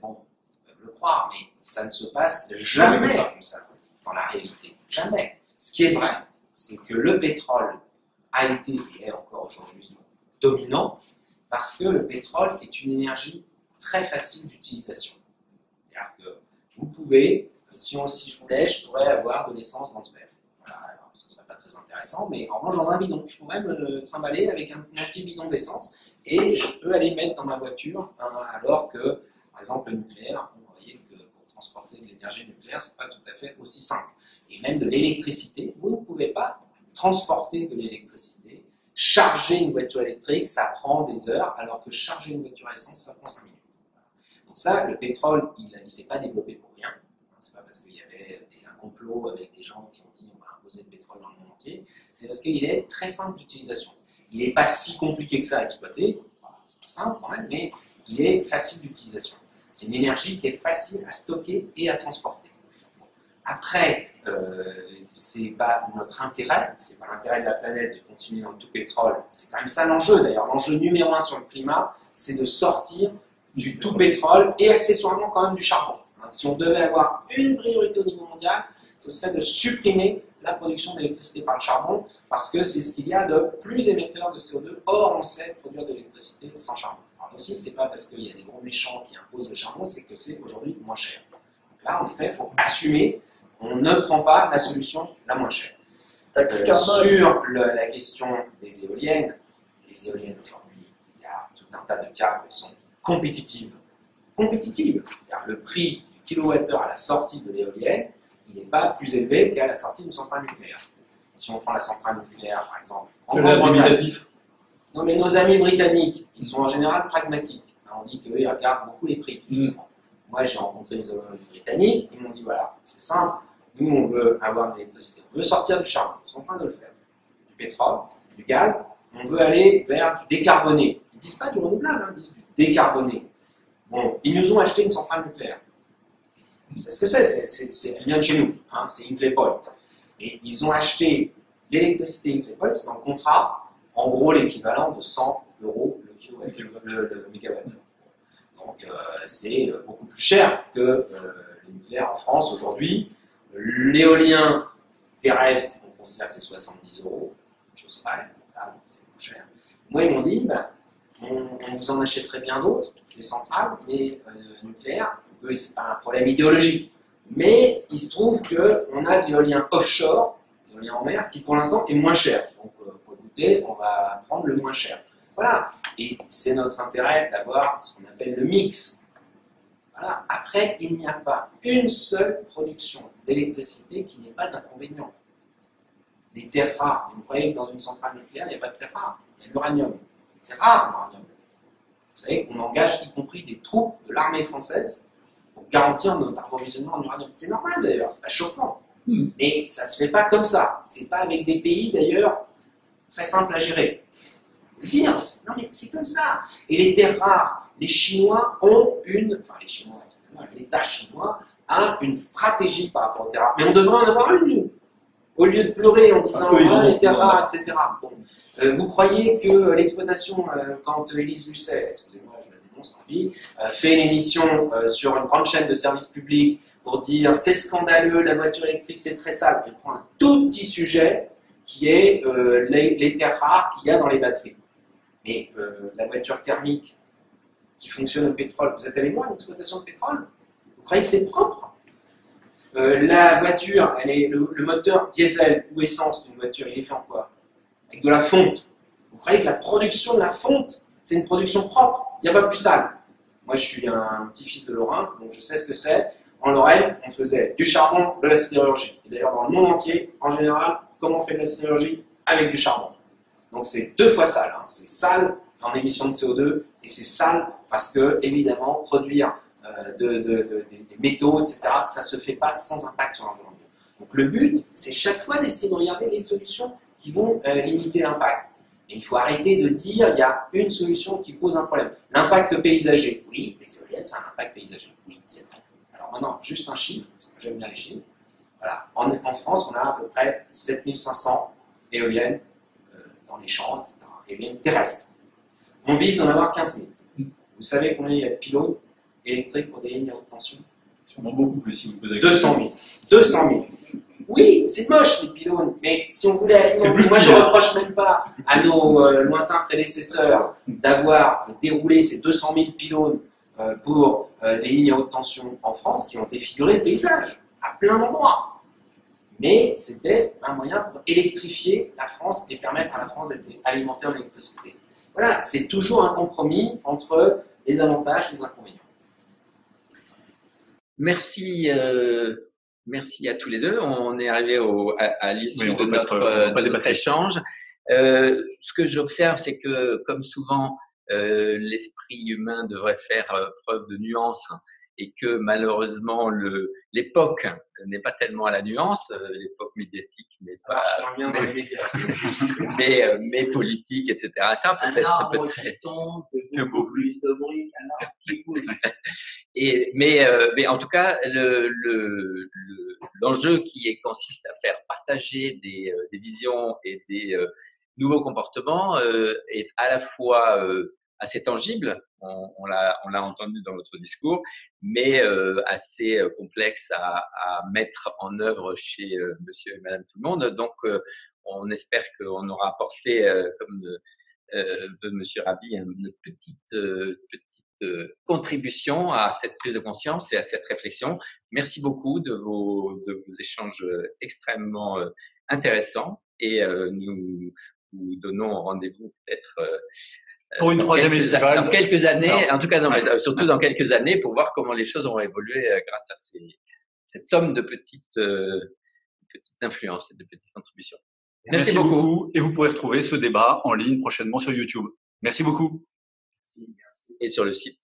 bon, ils peuvent le croire, mais ça ne se passe jamais comme ça, dans la réalité. Jamais. Ce qui est vrai, c'est que le pétrole a été et est encore aujourd'hui dominant parce que le pétrole est une énergie très facile d'utilisation. C'est-à-dire que vous pouvez, si je voulais, je pourrais avoir de l'essence dans ce verre. Voilà, alors ce ne serait pas très intéressant, mais en revanche dans un bidon, je pourrais me trimballer avec un petit bidon d'essence et je peux aller mettre dans ma voiture, alors que, par exemple, le nucléaire, vous voyez que pour transporter de l'énergie nucléaire, ce n'est pas tout à fait aussi simple. Et même de l'électricité, vous ne pouvez pas transporter de l'électricité Charger une voiture électrique, ça prend des heures, alors que charger une voiture essence, ça prend 5 minutes. Donc ça, le pétrole, il ne s'est pas développé pour rien. C'est pas parce qu'il y avait un complot avec des gens qui ont dit on va imposer le pétrole dans le monde entier. C'est parce qu'il est très simple d'utilisation. Il n'est pas si compliqué que ça à exploiter. C'est pas simple quand même, mais il est facile d'utilisation. C'est une énergie qui est facile à stocker et à transporter. Après, c'est pas notre intérêt, c'est pas l'intérêt de la planète de continuer dans le tout pétrole. C'est quand même ça l'enjeu d'ailleurs. L'enjeu numéro 1 sur le climat, c'est de sortir du tout pétrole et accessoirement quand même du charbon. Si on devait avoir une priorité au niveau mondial, ce serait de supprimer la production d'électricité par le charbon parce que c'est ce qu'il y a de plus émetteur de CO2. Or, on sait produire de l'électricité sans charbon. Alors aussi, c'est pas parce qu'il y a des gros méchants qui imposent le charbon, c'est que c'est aujourd'hui moins cher. Donc là, en effet, il faut assumer. On ne prend pas la solution la moins chère. Sur la question des éoliennes, les éoliennes aujourd'hui, il y a tout un tas de cas où elles sont compétitives. Compétitives, c'est-à-dire le prix du kilowattheure à la sortie de l'éolienne, il n'est pas plus élevé qu'à la sortie d'une centrale nucléaire. Si on prend la centrale nucléaire, par exemple, en Grande-Bretagne. Non, mais nos amis britanniques, ils sont en général pragmatiques. On dit qu'ils regardent beaucoup les prix, justement. Moi, j'ai rencontré les amis britanniques, ils m'ont dit voilà, c'est simple. Nous, on veut avoir de l'électricité, on veut sortir du charbon, ils sont en train de le faire, du pétrole, du gaz, on veut aller vers du décarboné. Ils ne disent pas du renouvelable, ils disent du décarboné. Bon, ils nous ont acheté une centrale nucléaire. C'est ce que c'est, elle vient de chez nous, c'est Hinkley Point. Et ils ont acheté l'électricité Hinkley Point, c'est dans le contrat, en gros l'équivalent de 100 € le mégawattheure. Donc c'est beaucoup plus cher que le nucléaire en France aujourd'hui. L'éolien terrestre, on considère que c'est 70 €, chose pareille, c'est moins cher. Moi, ils m'ont dit, on vous en achèterait bien d'autres, des centrales, mais nucléaires, eux, c'est pas un problème idéologique. Mais il se trouve qu'on a de l'éolien offshore, l'éolien en mer, qui pour l'instant est moins cher. Donc, pour écouter, on va prendre le moins cher. Voilà. Et c'est notre intérêt d'avoir ce qu'on appelle le mix. Voilà. Après, il n'y a pas une seule production d'électricité qui n'ait pas d'inconvénient. Les terres rares, vous croyez que dans une centrale nucléaire, il n'y a pas de terres rares, il y a l'uranium. C'est rare l'uranium. Vous savez qu'on engage y compris des troupes de l'armée française pour garantir notre approvisionnement en uranium. C'est normal d'ailleurs, c'est pas choquant. Mais ça ne se fait pas comme ça. C'est pas avec des pays d'ailleurs très simples à gérer. Dire, non mais c'est comme ça. Et les terres rares, les Chinois ont l'État chinois a une stratégie par rapport aux terres rares. Mais on devrait en avoir une, nous. Au lieu de pleurer en disant les terres rares, etc. Bon. Vous croyez que l'exploitation, quand Élise Lucet, excusez-moi, je la dénonce, tant pis, fait une émission sur une grande chaîne de service public pour dire c'est scandaleux, la voiture électrique c'est très sale, elle prend un tout petit sujet qui est les terres rares qu'il y a dans les batteries. Mais la voiture thermique qui fonctionne au pétrole, vous êtes allé voir l'exploitation de pétrole? Vous croyez que c'est propre? La voiture, le moteur diesel ou essence d'une voiture, il est fait en quoi? Avec de la fonte. Vous croyez que la production de la fonte, c'est une production propre? Il n'y a pas plus sale. Moi, je suis un petit-fils de Lorrain, donc je sais ce que c'est. En Lorraine, on faisait du charbon, de la sidérurgie. Et d'ailleurs, dans le monde entier, en général, comment on fait de la sidérurgie? Avec du charbon. Donc c'est 2 fois sale. C'est sale en émissions de CO2 et c'est sale parce que, évidemment, produire des métaux, etc., ça ne se fait pas sans impact sur l'environnement. Donc le but, c'est chaque fois d'essayer de regarder les solutions qui vont limiter l'impact. Et il faut arrêter de dire il y a une solution qui pose un problème. L'impact paysager, oui, les éoliennes, c'est un impact paysager. Oui, c'est vrai. Alors maintenant, juste un chiffre, parce que j'aime bien les chiffres. Voilà. En France, on a à peu près 7500 éoliennes dans les champs, etc. Éoliennes terrestres. On vise d'en avoir 15 000. Vous savez combien il y a de pylônes électriques pour des lignes à haute tension? Sûrement beaucoup plus si vous posez la 200 000. 200 000. Oui, c'est moche les pylônes, mais si on voulait alimenter, moi je ne reproche même pas à nos lointains prédécesseurs d'avoir déroulé ces 200 000 pylônes pour les lignes à haute tension en France qui ont défiguré le paysage à plein d'endroits. Mais c'était un moyen pour électrifier la France et permettre à la France d'être alimentée en électricité. Voilà, c'est toujours un compromis entre les avantages et les inconvénients. Merci. Merci à tous les deux. On est arrivé à l'issue de notre échange. Ce que j'observe, c'est que, comme souvent, l'esprit humain devrait faire preuve de nuance et que malheureusement l'époque n'est pas tellement à la nuance, l'époque médiatique n'est pas, mais politique, etc. Ça peut-être qui tombe, beaucoup plus de bruit qu'un arbre qui pousse. Mais en tout cas, l'enjeu qui consiste à faire partager des visions et des nouveaux comportements est à la fois assez tangible, on l'a entendu dans votre discours, mais assez complexe à mettre en œuvre chez monsieur et madame tout le monde. Donc, on espère qu'on aura apporté, comme de monsieur Rabi, une petite contribution à cette prise de conscience et à cette réflexion. Merci beaucoup de vos échanges extrêmement intéressants et nous vous donnons rendez-vous peut-être pour une troisième estivale. Dans quelques années, en tout cas, non, mais surtout dans quelques années, pour voir comment les choses ont évolué grâce à cette somme de petites influences et de petites contributions. Merci beaucoup. Et vous pourrez retrouver ce débat en ligne prochainement sur YouTube. Merci beaucoup. Merci. Et sur le site.